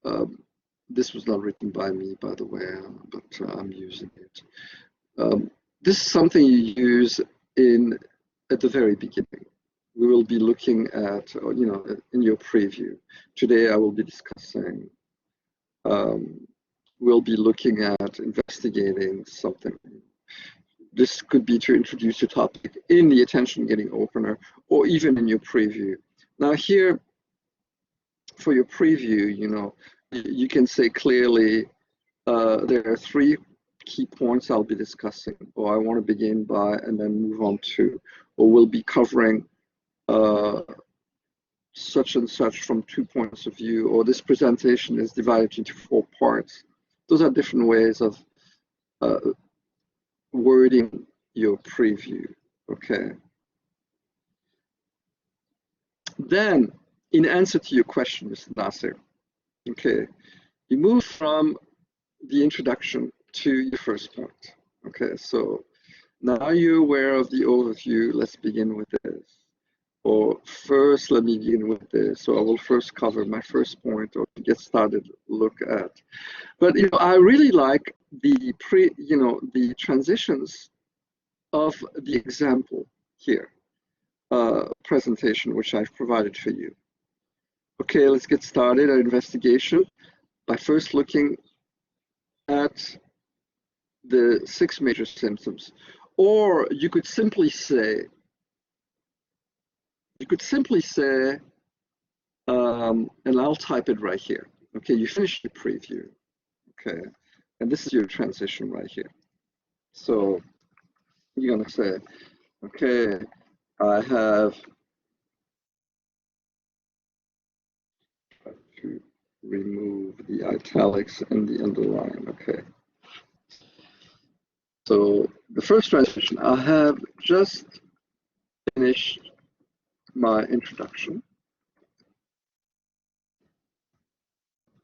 the this was not written by me, by the way, but I'm using it. This is something you use at the very beginning. We will be looking at, in your preview. Today I will be discussing, we'll be looking at investigating something. This could be to introduce your topic in the attention getting opener or even in your preview. Now here, for your preview, you can say clearly, there are 3 key points I'll be discussing, or I want to begin by and then move on to, or we'll be covering such and such from 2 points of view, or this presentation is divided into 4 parts. Those are different ways of wording your preview, okay? Then, in answer to your question, Mr. Nasser, okay, you move from the introduction to your first point, okay? So now you're aware of the overview. Let's begin with this. Or first, let me begin with this. So I will first cover my first point, or to get started, look at. But I really like the the transitions of the example here, presentation which I've provided for you. Okay, let's get started our investigation by first looking at the 6 major symptoms. Or you could simply say, and I'll type it right here. Okay, you finished your preview. Okay, and this is your transition right here. So you're gonna say, okay, I have to remove the italics and the underline. Okay. So the first transition, I have just finished my introduction.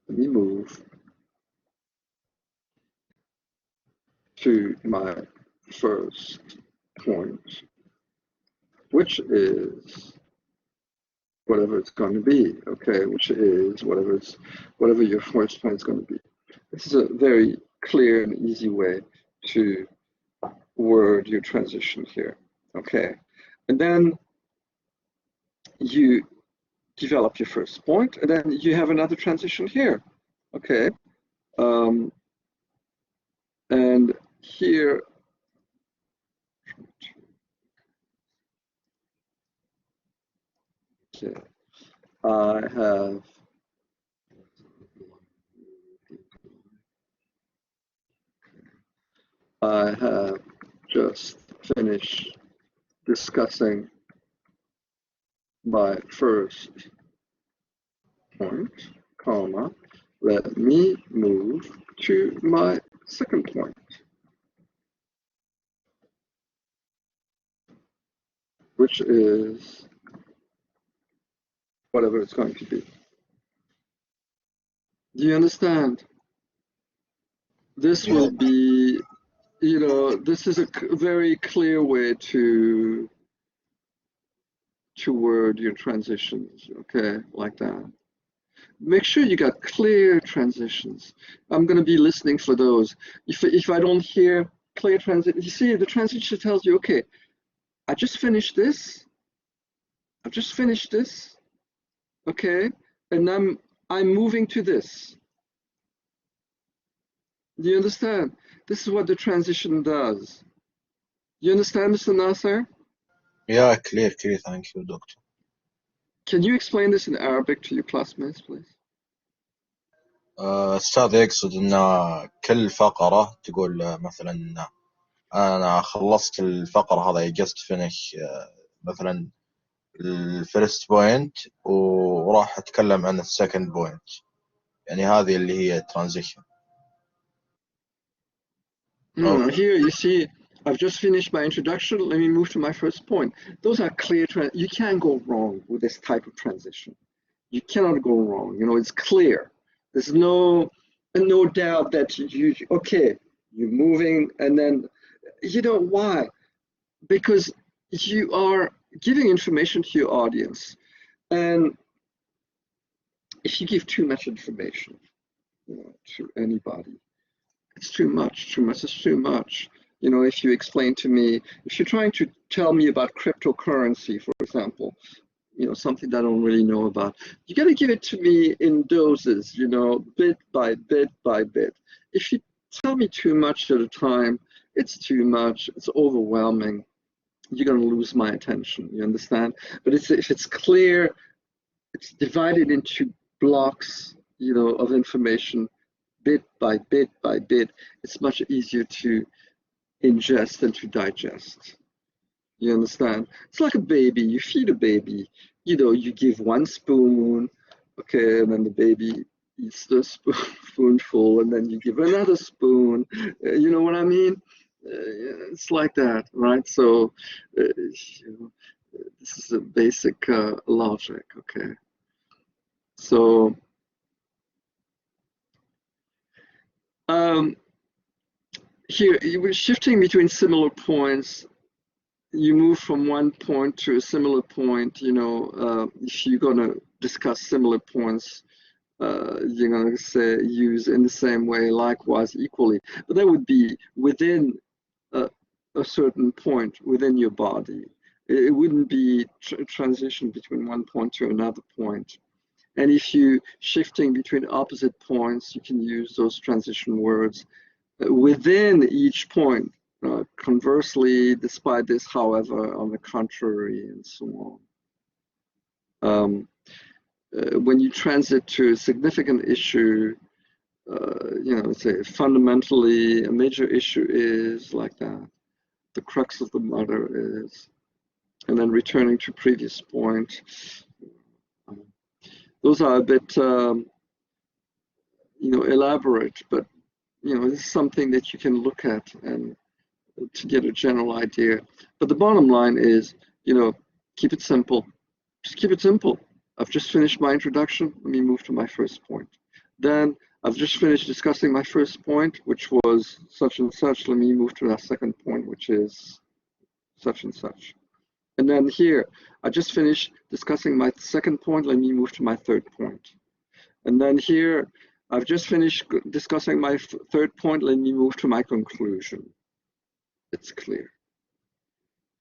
Let me move to my first point, which is whatever it's going to be, okay, which is whatever your first point is going to be. This is a very clear and easy way to word your transition here, okay? And then you develop your first point, and then you have another transition here, okay? And here, okay, I have just finished discussing my first point, comma, let me move to my second point, which is whatever it's going to be. Do you understand? This will be, this is a very clear way to word your transitions, okay, like that. Make sure you got clear transitions. I'm going to be listening for those. If I don't hear clear transition, you see, the transition tells you, okay, I just finished this. I've just finished this, okay, and I'm moving to this. Do you understand? This is what the transition does. You understand, Mr. Nasser? Yeah, clear. Thank you, Doctor. Can you explain this in Arabic to your classmates, please? أستاذ يقصد إن كل فقرة تقول مثلا أنا خلصت الفقرة هذا just finish مثلا الفيرست بوينت وراح أتكلم عن السكند بوينت، يعني هذه اللي هي transition. Here you see, I've just finished my introduction. Let me move to my first point. Those are clear. You can't go wrong with this type of transition. You cannot go wrong. It's clear. There's no doubt that you're moving, and then why? Because you are giving information to your audience, and if you give too much information, to anybody. It's too much, it's too much. You know, if you explain to me, if you're trying to tell me about cryptocurrency, for example, you know, something that I don't really know about, you got to give it to me in doses, you know, bit by bit by bit. If you tell me too much at a time, it's too much, it's overwhelming. You're going to lose my attention, you understand? But if it's clear, it's divided into blocks, you know, of information, bit by bit by bit, it's much easier to ingest and to digest. You understand? It's like a baby. You feed a baby, you know, you give one spoon, okay, and then the baby eats the spoonful, and then you give another spoon. You know what I mean? It's like that, right? So, you know, this is a basic logic, okay? So, here, you were shifting between similar points. You move from one point to a similar point, you know, if you're going to discuss similar points, you're going to say use in the same way, likewise, equally. But that would be within a certain point within your body. It wouldn't be transition between one point to another point. And if you're shifting between opposite points, you can use those transition words within each point. Conversely, despite this, however, on the contrary, and so on. When you transit to a significant issue, you know, say fundamentally a major issue is like that. The crux of the matter is, and then returning to previous point. Those are a bit, you know, elaborate, but you know, this is something that you can look at and to get a general idea. But the bottom line is, you know, keep it simple. Just keep it simple. I've just finished my introduction. Let me move to my first point. Then I've just finished discussing my first point, which was such and such. Let me move to that second point, which is such and such. And then here, I just finished discussing my second point. Let me move to my third point. And then here, I've just finished discussing my third point. Let me move to my conclusion. It's clear.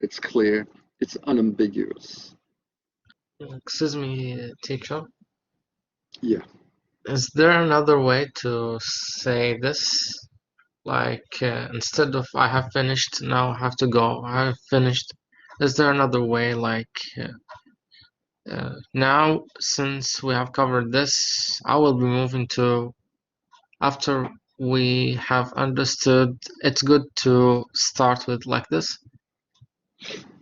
It's clear. It's unambiguous. Excuse me, teacher. Yeah. Is there another way to say this? Like instead of I have finished, now I have to go. I have finished. Is there another way? Like now, since we have covered this, I will be moving to after we have understood. It's good to start with like this.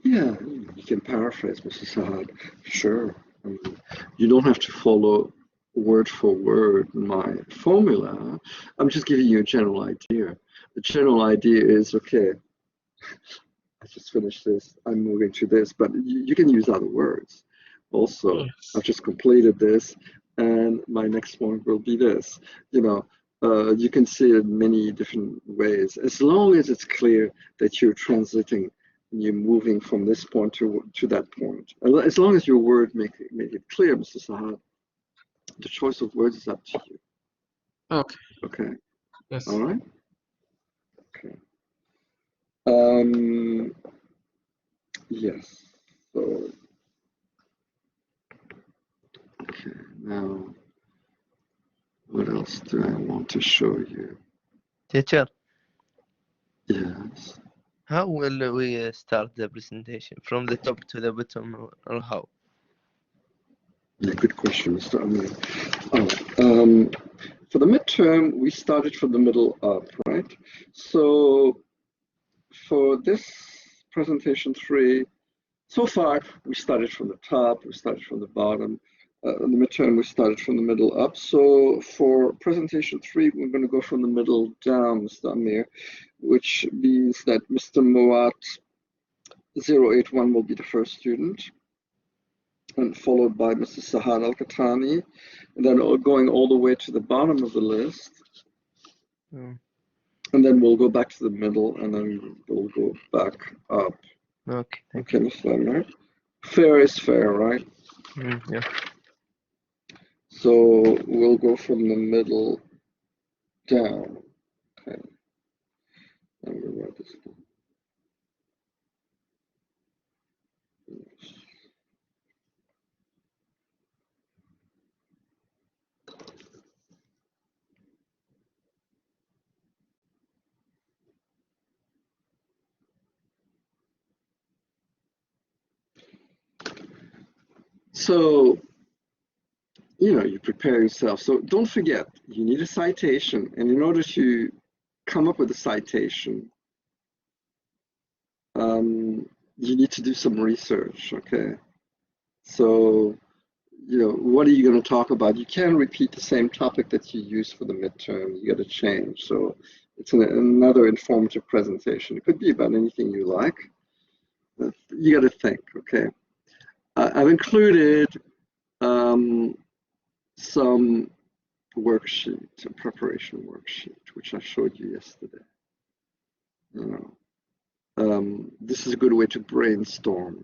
Yeah, you can paraphrase, Mr. Saad. Sure. I mean, you don't have to follow word for word my formula. I'm just giving you a general idea. The general idea is, okay, I just finished this, I'm moving to this, but you can use other words. Also, I've just completed this, and my next point will be this. You know, you can see it in many different ways, as long as it's clear that you're transiting, you're moving from this point to that point. As long as your word make it clear, Mr. Saad, the choice of words is up to you. Okay. Okay. Yes. All right. Okay. Yes. So. Okay. Now, what else do I want to show you? Teacher, Yes. how will we start the presentation? From the top to the bottom, or how? Yeah, good question, Mr. Amir. For the midterm, we started from the middle up, right? So for this presentation 3, so far we started from the top, we started from the bottom. In the midterm, we started from the middle up. So for presentation 3, we're going to go from the middle down, Mr. Amir, which means that Mr. Moat 081 will be the first student, and followed by Mr. Sahad Al-Katani, and then going all the way to the bottom of the list. And then we'll go back to the middle, and then we'll go back up. Okay, thank you. Mr. Amir. Fair is fair, right? Yeah. So we'll go from the middle down. Okay. I'm gonna write this down. So, you prepare yourself. So don't forget, you need a citation. And in order to come up with a citation, you need to do some research, okay? So, what are you going to talk about? You can't repeat the same topic that you used for the midterm. You got to change. So it's another informative presentation. It could be about anything you like. You got to think, okay? I've included some worksheet, a preparation worksheet, which I showed you yesterday. This is a good way to brainstorm.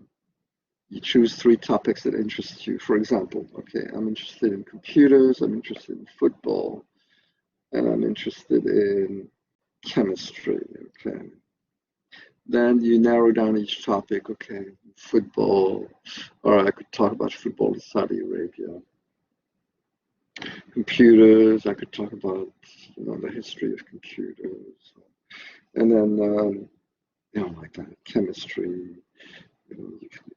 You choose 3 topics that interest you. For example, okay, I'm interested in computers, I'm interested in football, and I'm interested in chemistry, okay. Then you narrow down each topic, okay, football, or I could talk about football in Saudi Arabia. Computers, I could talk about, the history of computers. And then, like that, chemistry, you can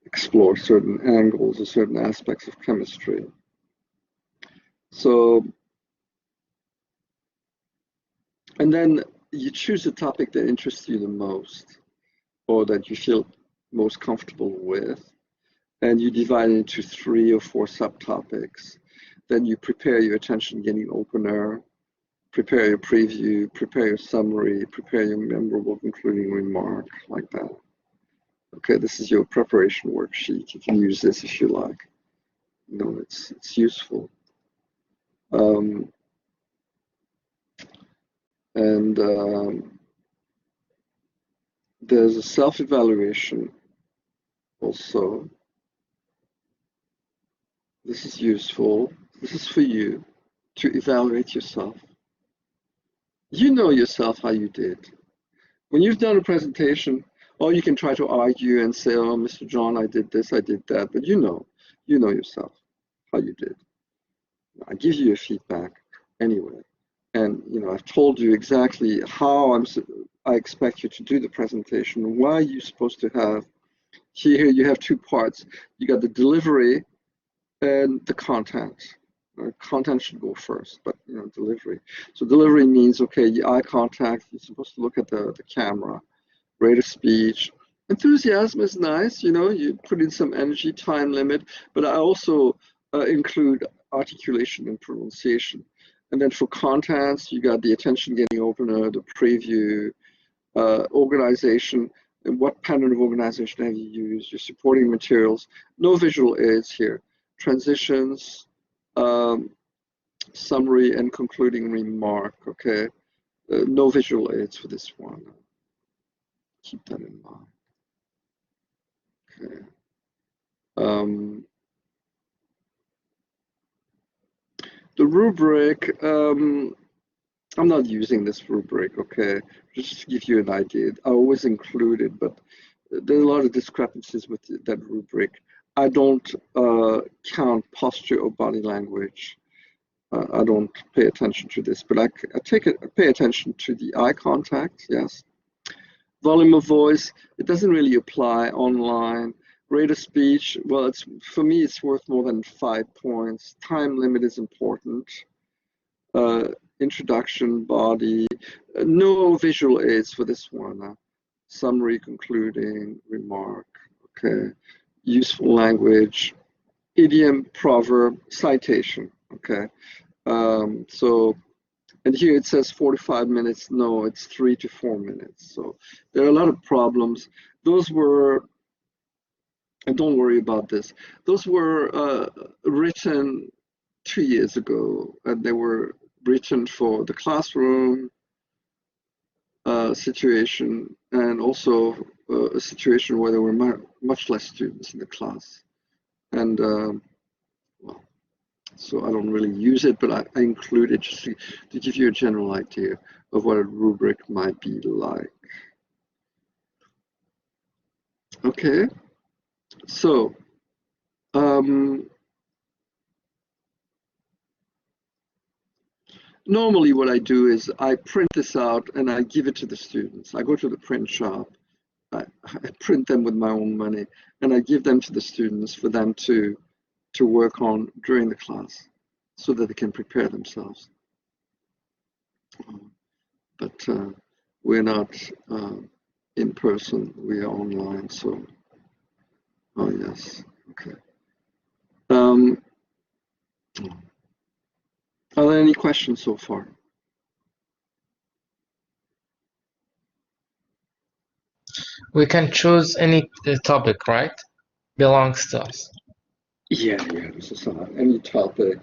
explore certain angles or certain aspects of chemistry. So, and then you choose a topic that interests you the most, or that you feel most comfortable with, and you divide it into 3 or 4 subtopics. Then you prepare your attention-getting opener, prepare your preview, prepare your summary, prepare your memorable concluding remark, like that. Okay, this is your preparation worksheet. You can use this if you like. It's useful. There's a self-evaluation also. This is useful. This is for you to evaluate yourself. You know yourself how you did. When you've done a presentation, or you can try to argue and say, oh, Mr. John, I did this, I did that, but you know yourself how you did. I give you your feedback anyway. And, I've told you exactly how I expect you to do the presentation, why you're supposed to have. Here you have 2 parts. You got the delivery and the content. Content should go first, but delivery. So delivery means, okay, your eye contact, you're supposed to look at the camera, rate of speech. Enthusiasm is nice, you put in some energy, time limit, but I also include articulation and pronunciation. And then for contents, you got the attention-getting opener, the preview, organization, and what pattern of organization have you used, your supporting materials, no visual aids here, transitions, summary and concluding remark, okay? No visual aids for this one. Keep that in mind. Okay. The rubric, I'm not using this rubric, okay? Just to give you an idea. I always include it, but there's a lot of discrepancies with that rubric. I don't count posture or body language. I don't pay attention to this, but I pay attention to the eye contact, yes. Volume of voice, it doesn't really apply online. Rate of speech, well, for me, it's worth more than 5 points. Time limit is important. Introduction, body, no visual aids for this one. Summary, concluding, remark, okay. Useful language, idiom, proverb, citation, okay. And here it says 45 minutes. No, it's 3 to 4 minutes. So there are a lot of problems. Those were, and don't worry about this, those were written 2 years ago, and they were written for the classroom situation, and also a situation where there were much less students in the class. And well, so I don't really use it, but I include it just to give you a general idea of what a rubric might be like. Okay, so normally what I do is I print this out and I give it to the students. I go to the print shop, I print them with my own money, and I give them to the students for them to work on during the class so that they can prepare themselves. But we're not in person, we are online, so, oh yes, okay. Are there any questions so far? We can choose any topic, right? Belongs to us. Yeah, this is any topic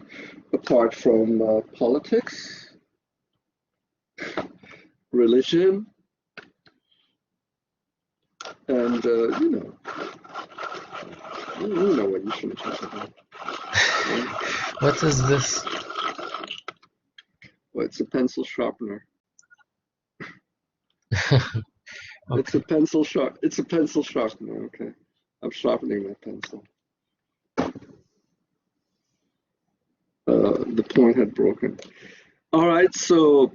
apart from politics, religion, and you know what you shouldn't talk about. What is this? Well, it's a pencil sharpener. Okay. It's a pencil sharpener. Okay, I'm sharpening my pencil. The point had broken. All right, so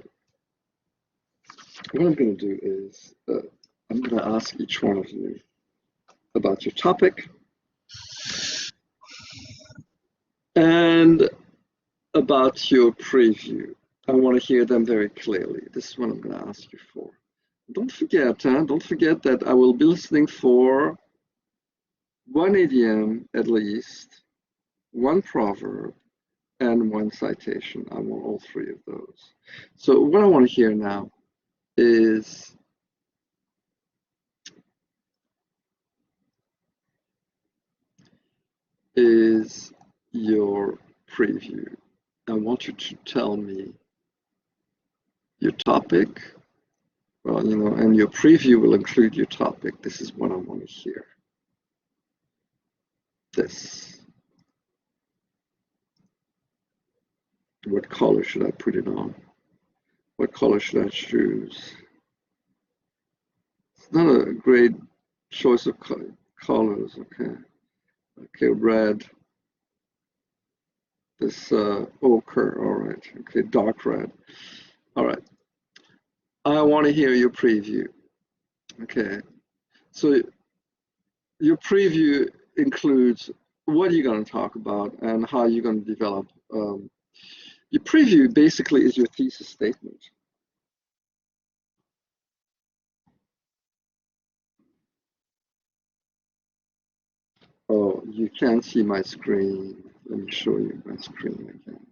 what I'm going to do is I'm going to ask each one of you about your topic and about your preview. I want to hear them very clearly. This is what I'm going to ask you for. Don't forget that I will be listening for one idiom at least, one proverb, and one citation. I want all three of those. So what I want to hear now is your preview. I want you to tell me your topic. Well, you know, and your preview will include your topic. This is what I want to hear. This. What color should I put it on? What color should I choose? It's not a great choice of colors, okay. Okay, red. This ochre, all right. Okay, dark red. All right. I want to hear your preview. Okay. So your preview includes what you're going to talk about and how you're going to develop. Your preview basically is your thesis statement. Oh, you can't see my screen. Let me show you my screen again.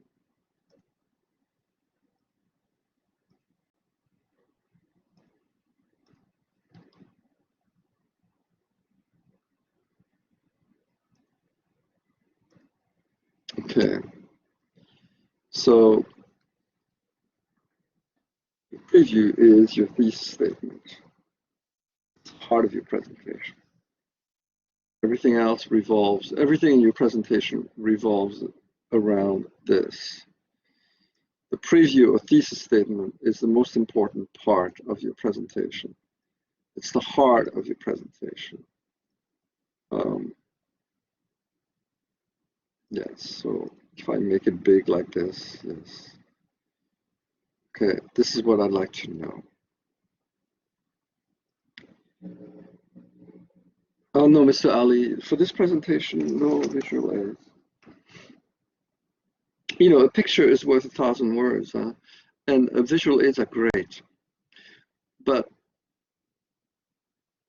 Okay. So the preview is your thesis statement. It's part of your presentation. Everything else revolves, everything in your presentation revolves around this. The preview or thesis statement is the most important part of your presentation. It's the heart of your presentation. Yes, so if I make it big like this, yes. Okay, this is what I'd like to know. Oh no, Mr. Ali, for this presentation, no visual aids. You know, a picture is worth 1,000 words, and visual aids are great. But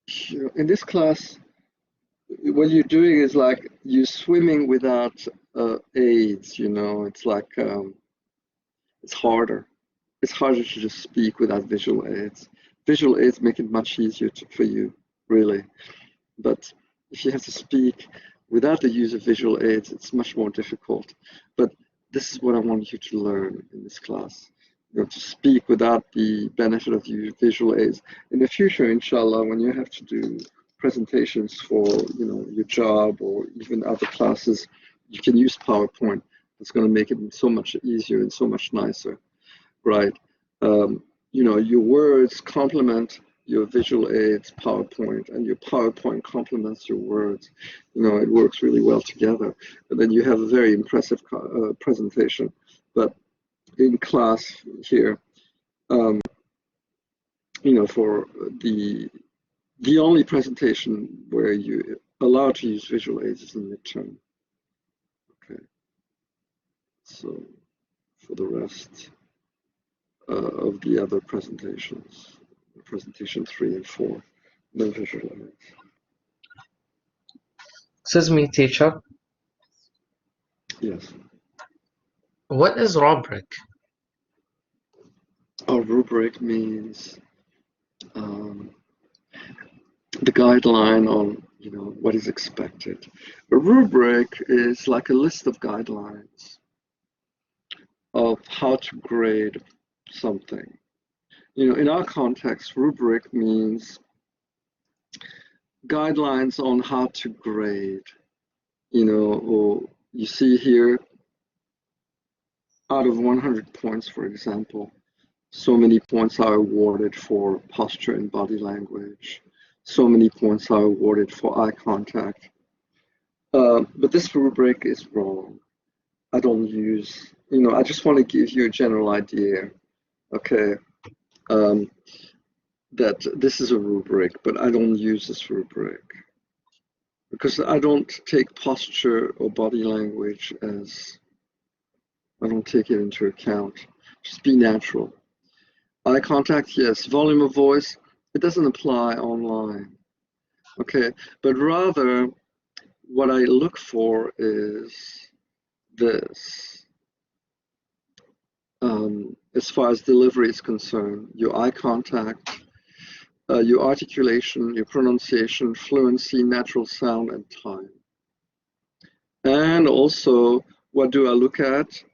you know, in this class, what you're doing is like you're swimming without aids. You know, it's like it's harder. It's harder to just speak without visual aids. Visual aids make it much easier for you, really. But if you have to speak without the use of visual aids, it's much more difficult. But this is what I want you to learn in this class. You know, to speak without the benefit of visual aids. In the future, inshallah, when you have to do presentations for, you know, your job or even other classes, you can use PowerPoint. It's going to make it so much easier and so much nicer, right? You know, your words complement your visual aids PowerPoint, and your PowerPoint complements your words. You know, it works really well together. And then you have a very impressive presentation. But in class here, you know, for the only presentation where you allowed to use visual aids is the midterm. Okay. So for the rest of the other presentations, presentation 3 and 4, no visual aids. Excuse me, teacher. Yes. What is rubric? A rubric means the guideline on, you know, what is expected. A rubric is like a list of guidelines of how to grade something. You know, in our context, rubric means guidelines on how to grade. You know, or you see here, out of 100 points, for example, so many points are awarded for posture and body language. So many points are awarded for eye contact. But this rubric is wrong. I don't use, you know, I just want to give you a general idea, okay, that this is a rubric, but I don't use this rubric because I don't take posture or body language as, I don't take it into account. Just be natural. Eye contact, yes. Volume of voice, it doesn't apply online. Okay, but rather what I look for is this. As far as delivery is concerned, your eye contact, your articulation, your pronunciation, fluency, natural sound, and time. And also, what do I look at?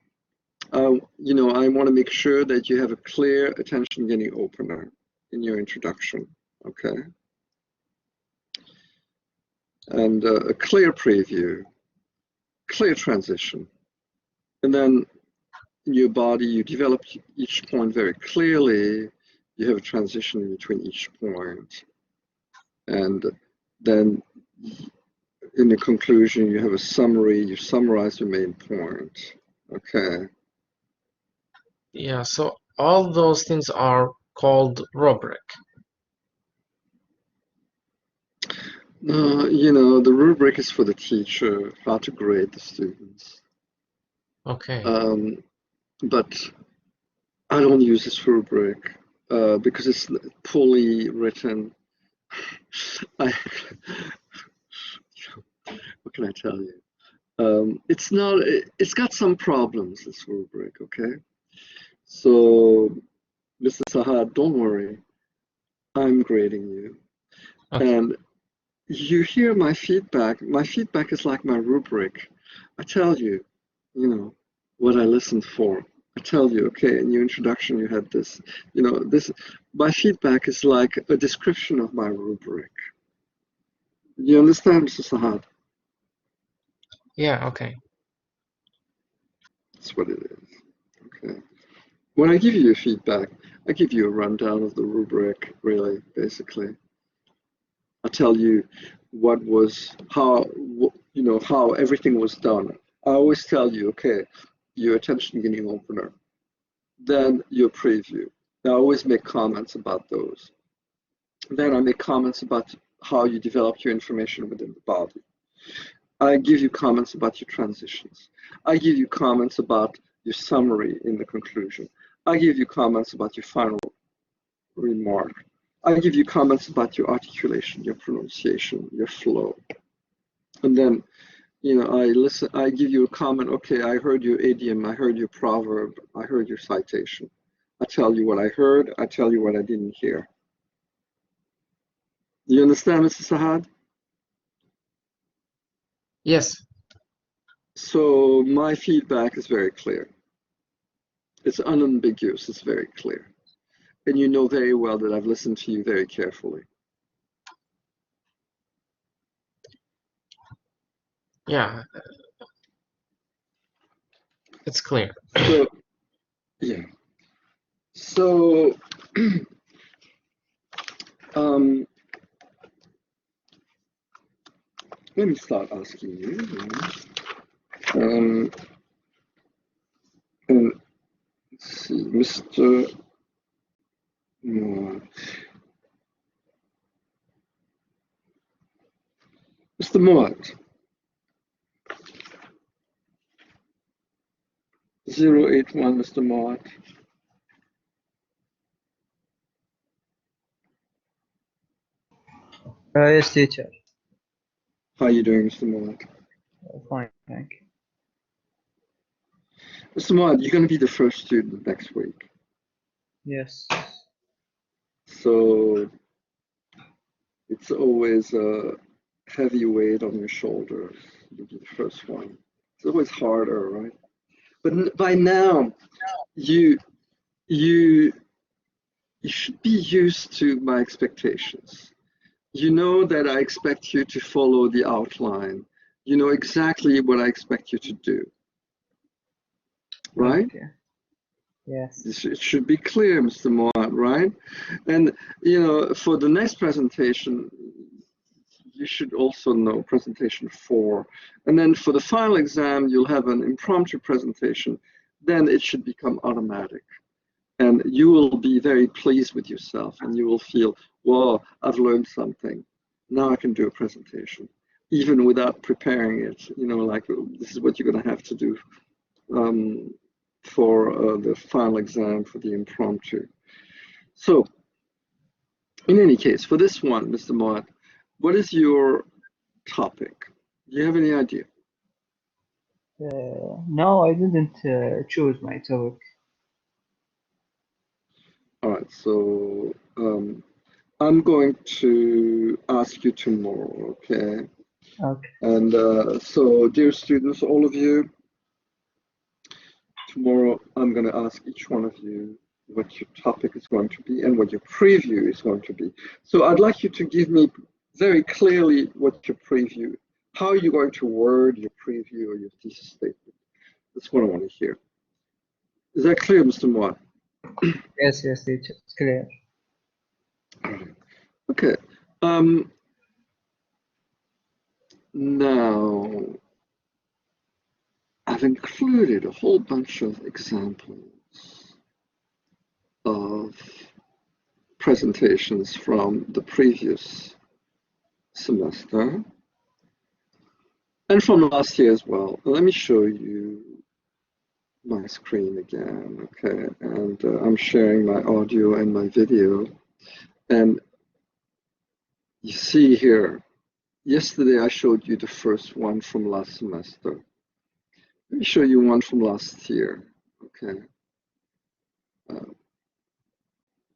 You know, I want to make sure that you have a clear attention-getting opener in your introduction, okay? And a clear preview, clear transition. And then in your body, you develop each point very clearly. You have a transition in between each point. And then in the conclusion, you have a summary, you summarize your main point, okay? Yeah, so all those things are called rubric. You know, the rubric is for the teacher, how to grade the students. Okay. But I don't use this rubric because it's poorly written. What can I tell you? It's not, it's got some problems, this rubric, okay? So, Mr. Sahad, don't worry. I'm grading you. Okay. And you hear my feedback. My feedback is like my rubric. I tell you, you know, what I listened for. I tell you, okay, in your introduction you had this, you know, this, my feedback is like a description of my rubric. You understand, Mr. Sahad? Yeah, okay. That's what it is, okay. When I give you your feedback, I give you a rundown of the rubric, really, basically. I tell you what was, how, you know, how everything was done. I always tell you, okay, your attention-getting opener, then your preview. I always make comments about those. Then I make comments about how you develop your information within the body. I give you comments about your transitions. I give you comments about your summary in the conclusion. I give you comments about your final remark. I give you comments about your articulation, your pronunciation, your flow. And then, you know, I give you a comment, okay, I heard your idiom, I heard your proverb, I heard your citation. I tell you what I heard, I tell you what I didn't hear. Do you understand, Mr. Sahad? Yes. So my feedback is very clear. It's unambiguous, it's very clear. And you know very well that I've listened to you very carefully. Yeah. It's clear. So, yeah. So, let me start asking you. And let's see, Mr. Mr. Moat. 081, Mr. Moat. Yes, teacher. How are you doing, Mr. Moat? Fine, thank you. Mr. Moat, you're going to be the first student next week. Yes. So it's always a heavy weight on your shoulders. You'll be the first one. It's always harder, right? But by now, you should be used to my expectations. You know that I expect you to follow the outline. You know exactly what I expect you to do, right? Okay. Yes. It should be clear, Mr. Moat, right? And, you know, for the next presentation, you should also know presentation 4. And then for the final exam, you'll have an impromptu presentation. Then it should become automatic. And you will be very pleased with yourself and you will feel, well, I've learned something. Now I can do a presentation, even without preparing it. You know, like this is what you're going to have to do for the final exam for the impromptu. So, in any case, for this one, Mr. Moat, what is your topic? Do you have any idea? No, I didn't choose my topic. All right, so I'm going to ask you tomorrow, okay? Okay. And so, dear students, all of you, tomorrow I'm going to ask each one of you what your topic is going to be and what your preview is going to be. So I'd like you to give me very clearly what your preview, how are you going to word your preview or your thesis statement? That's what I want to hear. Is that clear, Mr. Moat? Yes, yes, teacher. It's clear. Okay. Now, I've included a whole bunch of examples of presentations from the previous semester and from last year as well. Let me show you my screen again, okay? And I'm sharing my audio and my video. And you see here, yesterday I showed you the first one from last semester. Let me show you one from last year, okay?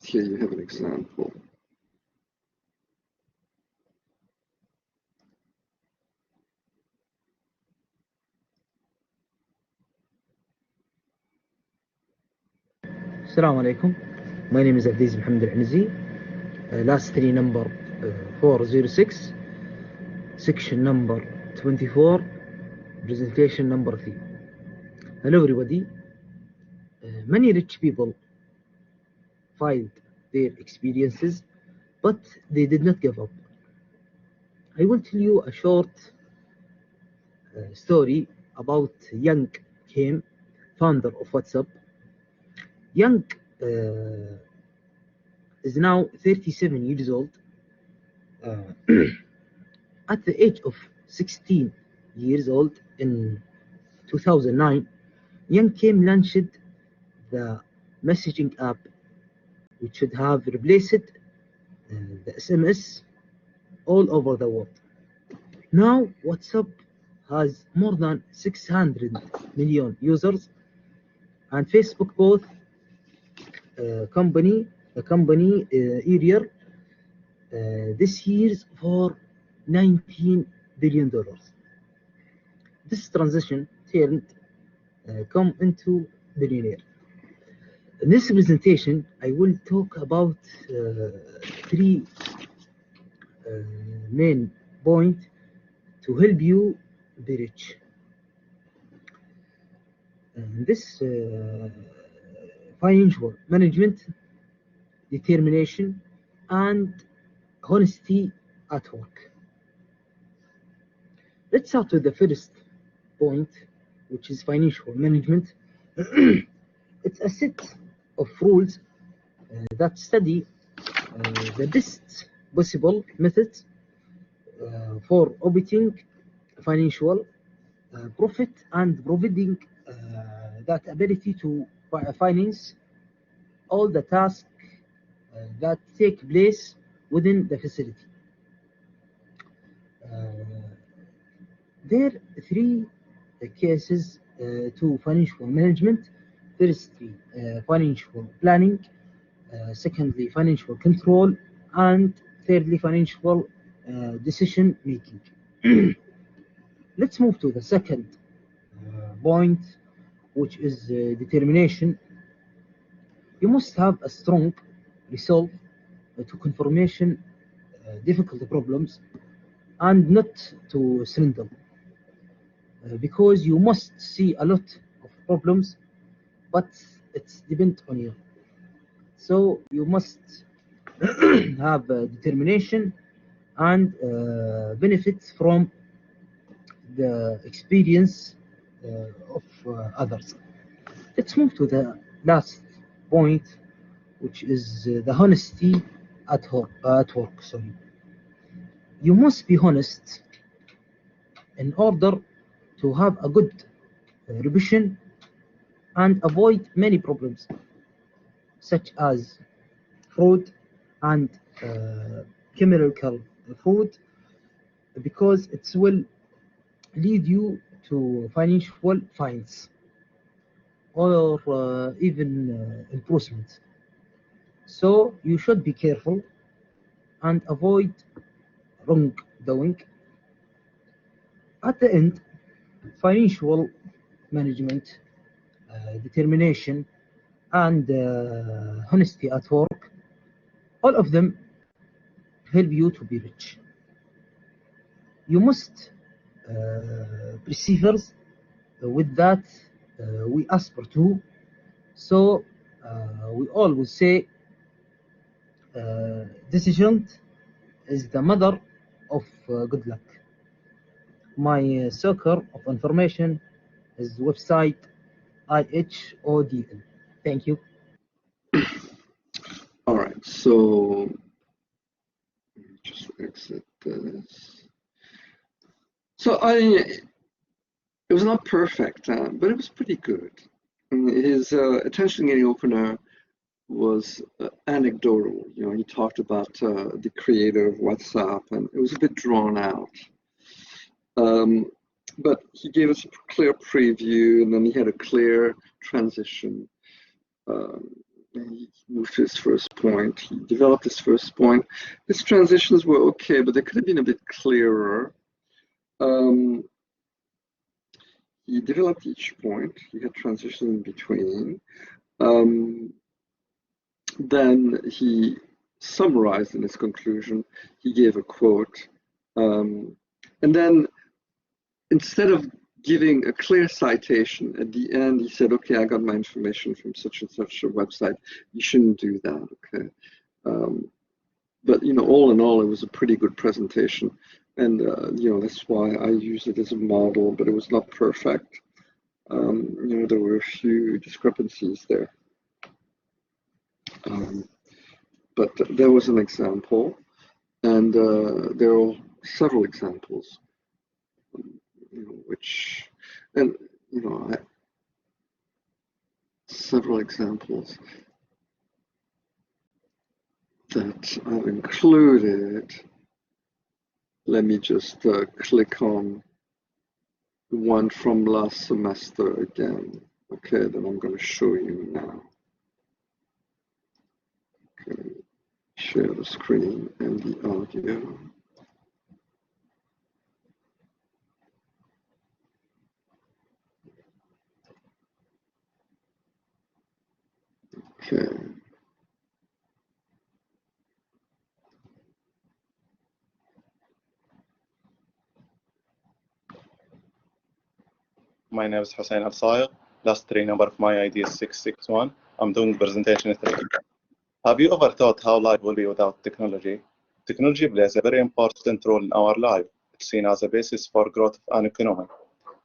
Here you have an example. Assalamu alaikum. My name is Abdiz Mohammed Al-Anizi. Last 3 number 406, section number 24, presentation number 3. Hello everybody. Many rich people filed their experiences, but they did not give up. I will tell you a short story about Young Kim, founder of WhatsApp. Young is now 37 years old. At the age of 16 years old in 2009, Young Kim launched the messaging app, which should have replaced the SMS all over the world. Now, WhatsApp has more than 600 million users, and Facebook both the company earlier this year for $19 billion. This transition turned come into billionaire. In this presentation, I will talk about 3 main points to help you be rich. this financial management, determination, and honesty at work. Let's start with the first point, which is financial management. It's a set of rules that study the best possible methods for obtaining financial profit and providing that ability to finance all the tasks that take place within the facility. There are three cases to financial management. Firstly, financial planning. Secondly, financial control. And thirdly, financial decision making. Let's move to the second point, which is determination. You must have a strong resolve to confirmation difficult problems and not to surrender, because you must see a lot of problems, but it's depend on you. So you must have determination and benefits from the experience of others. Let's move to the last point, which is the honesty at work. Sorry, you must be honest in order to have a good revision and avoid many problems such as fraud and chemical fraud, because it will lead you to financial fines or even imprisonment. So you should be careful and avoid wrongdoing. At the end, financial management, determination, and honesty at work, all of them help you to be rich. You must persevere with that we aspire to. So we always say decision is the mother of good luck. My circle of information is website IHODL. Thank you. All right, so just exit this. So it was not perfect, but it was pretty good. His attention-getting opener was anecdotal. You know, he talked about the creator of WhatsApp, and it was a bit drawn out. But he gave us a clear preview, and then he had a clear transition. He moved to his first point. He developed his first point. His transitions were okay, but they could have been a bit clearer. He developed each point. He had transitions in between. Then he summarized in his conclusion. He gave a quote. And then instead of giving a clear citation at the end, he said, okay, I got my information from such and such a website. You shouldn't do that, okay? But, you know, all in all, it was a pretty good presentation. And, you know, that's why I use it as a model, but it was not perfect. You know, there were a few discrepancies there. But there was an example, and there are several examples. You know, which, and you know, several examples that I've included. Let me just click on the one from last semester again. Okay, then I'm going to show you now. Okay, share the screen and the audio. Okay. My name is Hussein Al Sayiq. last 3 number of my ID is 661. I'm doing presentation 3. Have you ever thought how life will be without technology? Technology plays a very important role in our life. It's seen as a basis for growth of an economy.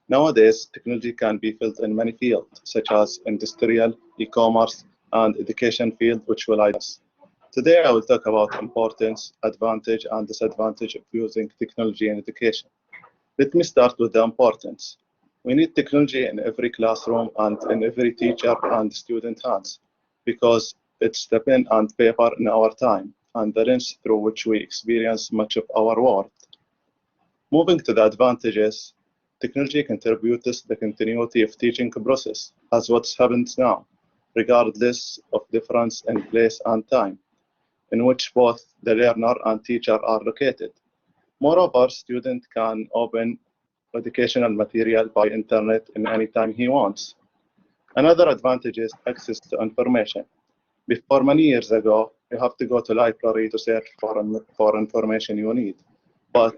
Nowadays, technology can be felt in many fields, such as industrial, e-commerce, and education field, which will aid us. Today, I will talk about importance, advantage, and disadvantage of using technology in education. Let me start with the importance. We need technology in every classroom and in every teacher and student hands, because it's the pen and paper in our time and the lens through which we experience much of our world. Moving to the advantages, technology contributes to the continuity of teaching process, as what's happened now, regardless of difference in place and time, in which both the learner and teacher are located. Moreover, student can open educational material by internet in any time he wants. Another advantage is access to information. Before many years ago, you have to go to library to search for information you need. But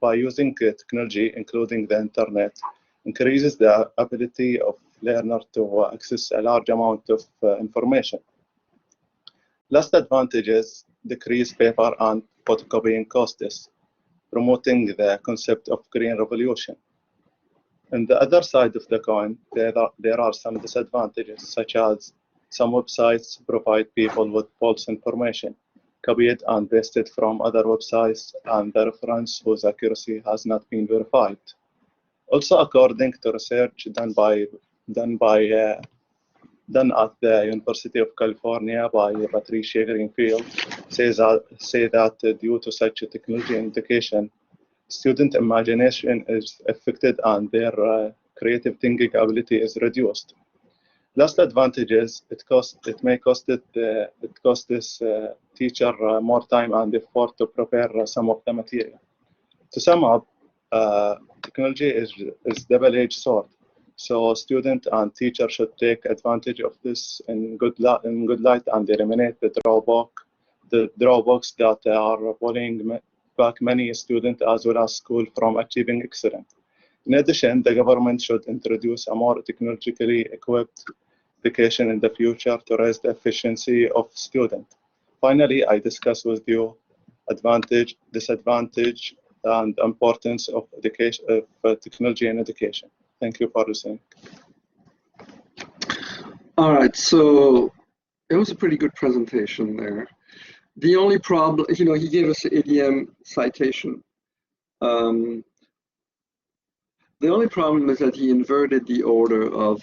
by using technology, including the internet, increases the ability of learner to access a large amount of information. Last advantage is decrease paper and photocopying costs, promoting the concept of green revolution. On the other side of the coin, there are some disadvantages, such as some websites provide people with false information, copied and pasted from other websites, and the reference whose accuracy has not been verified. Also, according to research done at the University of California by Patricia Greenfield, say that due to such a technology in education, student imagination is affected and their creative thinking ability is reduced. Last advantage is it may cost this teacher more time and effort to prepare some of the material. To sum up, technology is double-edged sword. So student and teacher should take advantage of this in good light and eliminate the drawbacks that are holding back many students as well as school from achieving excellence. In addition, the government should introduce a more technologically equipped education in the future to raise the efficiency of students. Finally, I discuss with you advantage, disadvantage, and importance of education, of technology in education. Thank you for listening. All right, so it was a pretty good presentation there. The only problem, he gave us an idiom citation. The only problem is that he inverted the order of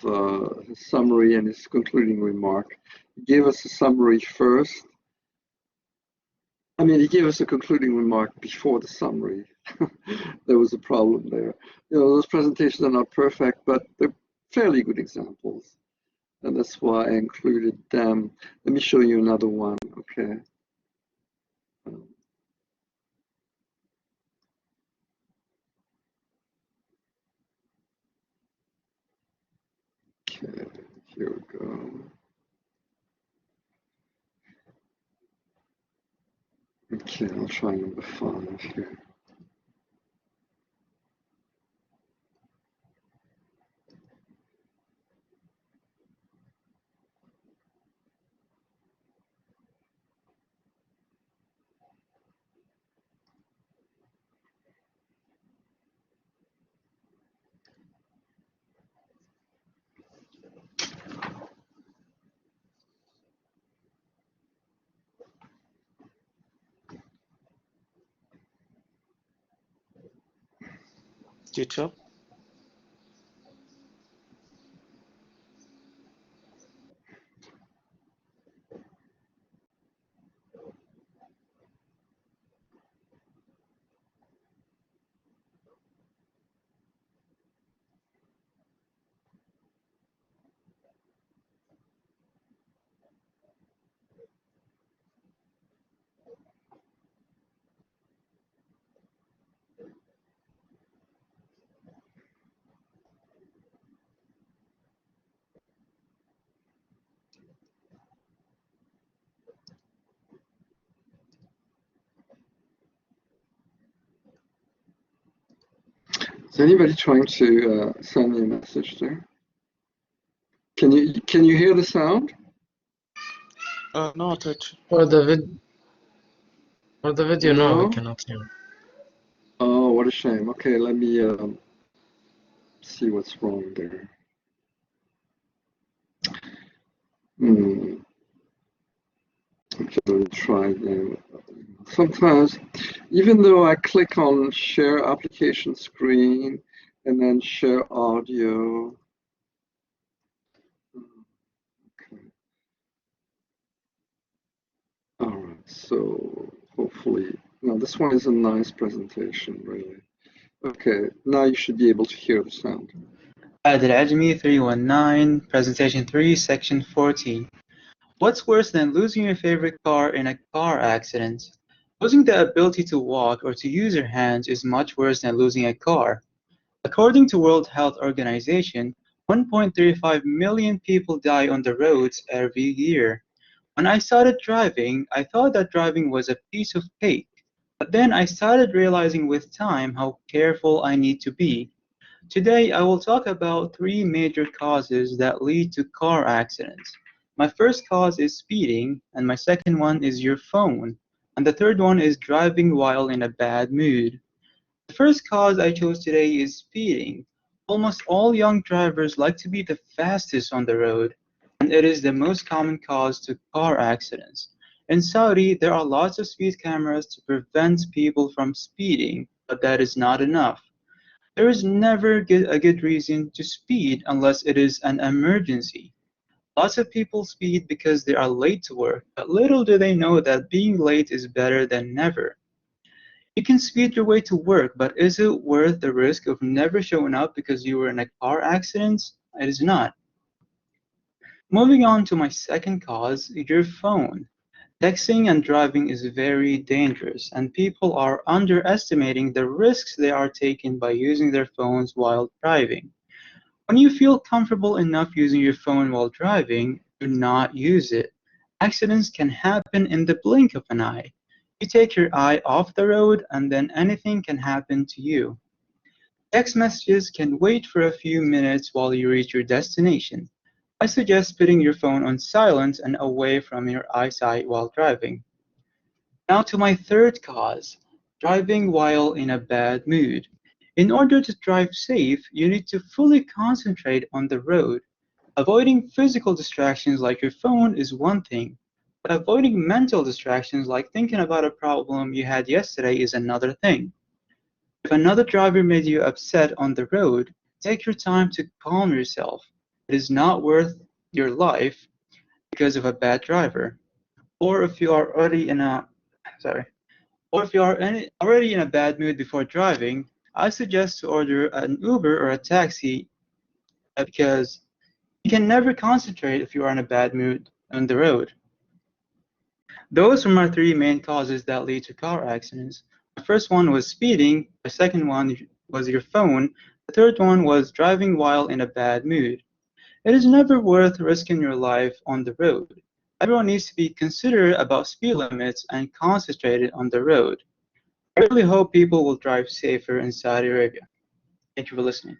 his summary and his concluding remark. He gave us a summary first. I mean, he gave us a concluding remark before the summary. There was a problem there. Those presentations are not perfect, but they're fairly good examples. And that's why I included them. Let me show you another one, okay? Okay, here we go. Okay, I'll try number 5 here. Teacher? Is anybody trying to send me a message there? Can you hear the sound? No, teacher. For the video, no, we No? cannot hear. Oh, what a shame. Okay, let me see what's wrong there. Okay, let me try again. Sometimes, even though I click on share application screen and then share audio, okay. All right, so hopefully, no, this one is a nice presentation, really. Okay, now you should be able to hear the sound. Adil Ajmi 319, Presentation 3, Section 14. What's worse than losing your favorite car in a car accident? Losing the ability to walk or to use your hands is much worse than losing a car. According to World Health Organization, 1.35 million people die on the roads every year. When I started driving, I thought that driving was a piece of cake. But then I started realizing with time how careful I need to be. Today, I will talk about 3 major causes that lead to car accidents. My first cause is speeding, and my second one is your phone, and the third one is driving while in a bad mood. The first cause I chose today is speeding. Almost all young drivers like to be the fastest on the road, and it is the most common cause to car accidents. In Saudi, there are lots of speed cameras to prevent people from speeding, but that is not enough. There is never a good reason to speed unless it is an emergency. Lots of people speed because they are late to work, but little do they know that being late is better than never. You can speed your way to work, but is it worth the risk of never showing up because you were in a car accident? It is not. Moving on to my second cause, your phone. Texting and driving is very dangerous, and people are underestimating the risks they are taking by using their phones while driving. When you feel comfortable enough using your phone while driving, do not use it. Accidents can happen in the blink of an eye. You take your eye off the road, and then anything can happen to you. Text messages can wait for a few minutes while you reach your destination. I suggest putting your phone on silent and away from your eyesight while driving. Now to my third cause, driving while in a bad mood. In order to drive safe, you need to fully concentrate on the road. Avoiding physical distractions like your phone is one thing, but avoiding mental distractions like thinking about a problem you had yesterday is another thing. If another driver made you upset on the road, take your time to calm yourself. It is not worth your life because of a bad driver. Or if you are already in a bad mood before driving, I suggest to order an Uber or a taxi because you can never concentrate if you are in a bad mood on the road. Those were my 3 main causes that lead to car accidents. The first one was speeding, the second one was your phone, the third one was driving while in a bad mood. It is never worth risking your life on the road. Everyone needs to be considerate about speed limits and concentrated on the road. I really hope people will drive safer in Saudi Arabia. Thank you for listening.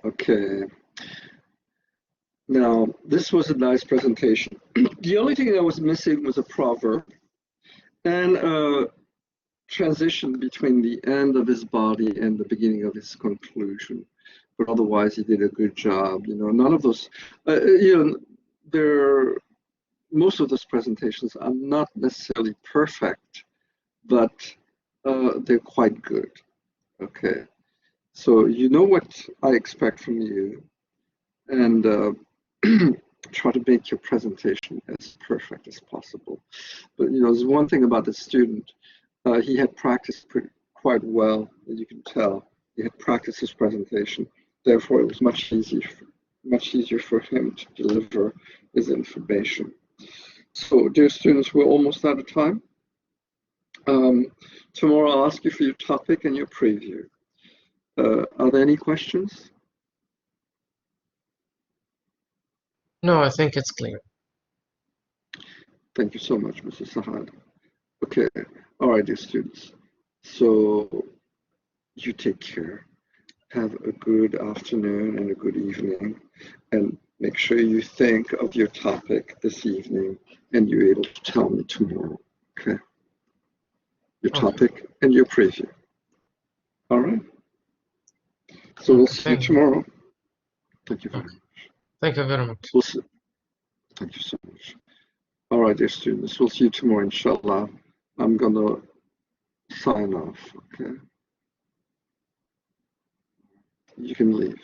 Okay. Now, this was a nice presentation. The only thing that was missing was a proverb and a transition between the end of his body and the beginning of his conclusion. But otherwise, he did a good job. You know, none of those, most of those presentations are not necessarily perfect, but they're quite good. Okay, so you know what I expect from you, and try to make your presentation as perfect as possible. But you know, there's one thing about the student. He had practiced quite well, as you can tell. He had practiced his presentation. Therefore, it was much easier for him to deliver his information. So, dear students, we're almost out of time. Tomorrow I'll ask you for your topic and your preview. Are there any questions? No, I think it's clear. Thank you so much, Mr. Sahad. Okay, all right, dear students. So, you take care. have a good afternoon and a good evening, and make sure you think of your topic this evening and you're able to tell me tomorrow, okay? Your topic and your preview. All right? So we'll see you tomorrow. Thank you very much. Thank you very much. We'll see. Thank you so much. All right, dear students, we'll see you tomorrow, inshallah. I'm gonna sign off, okay? You can leave.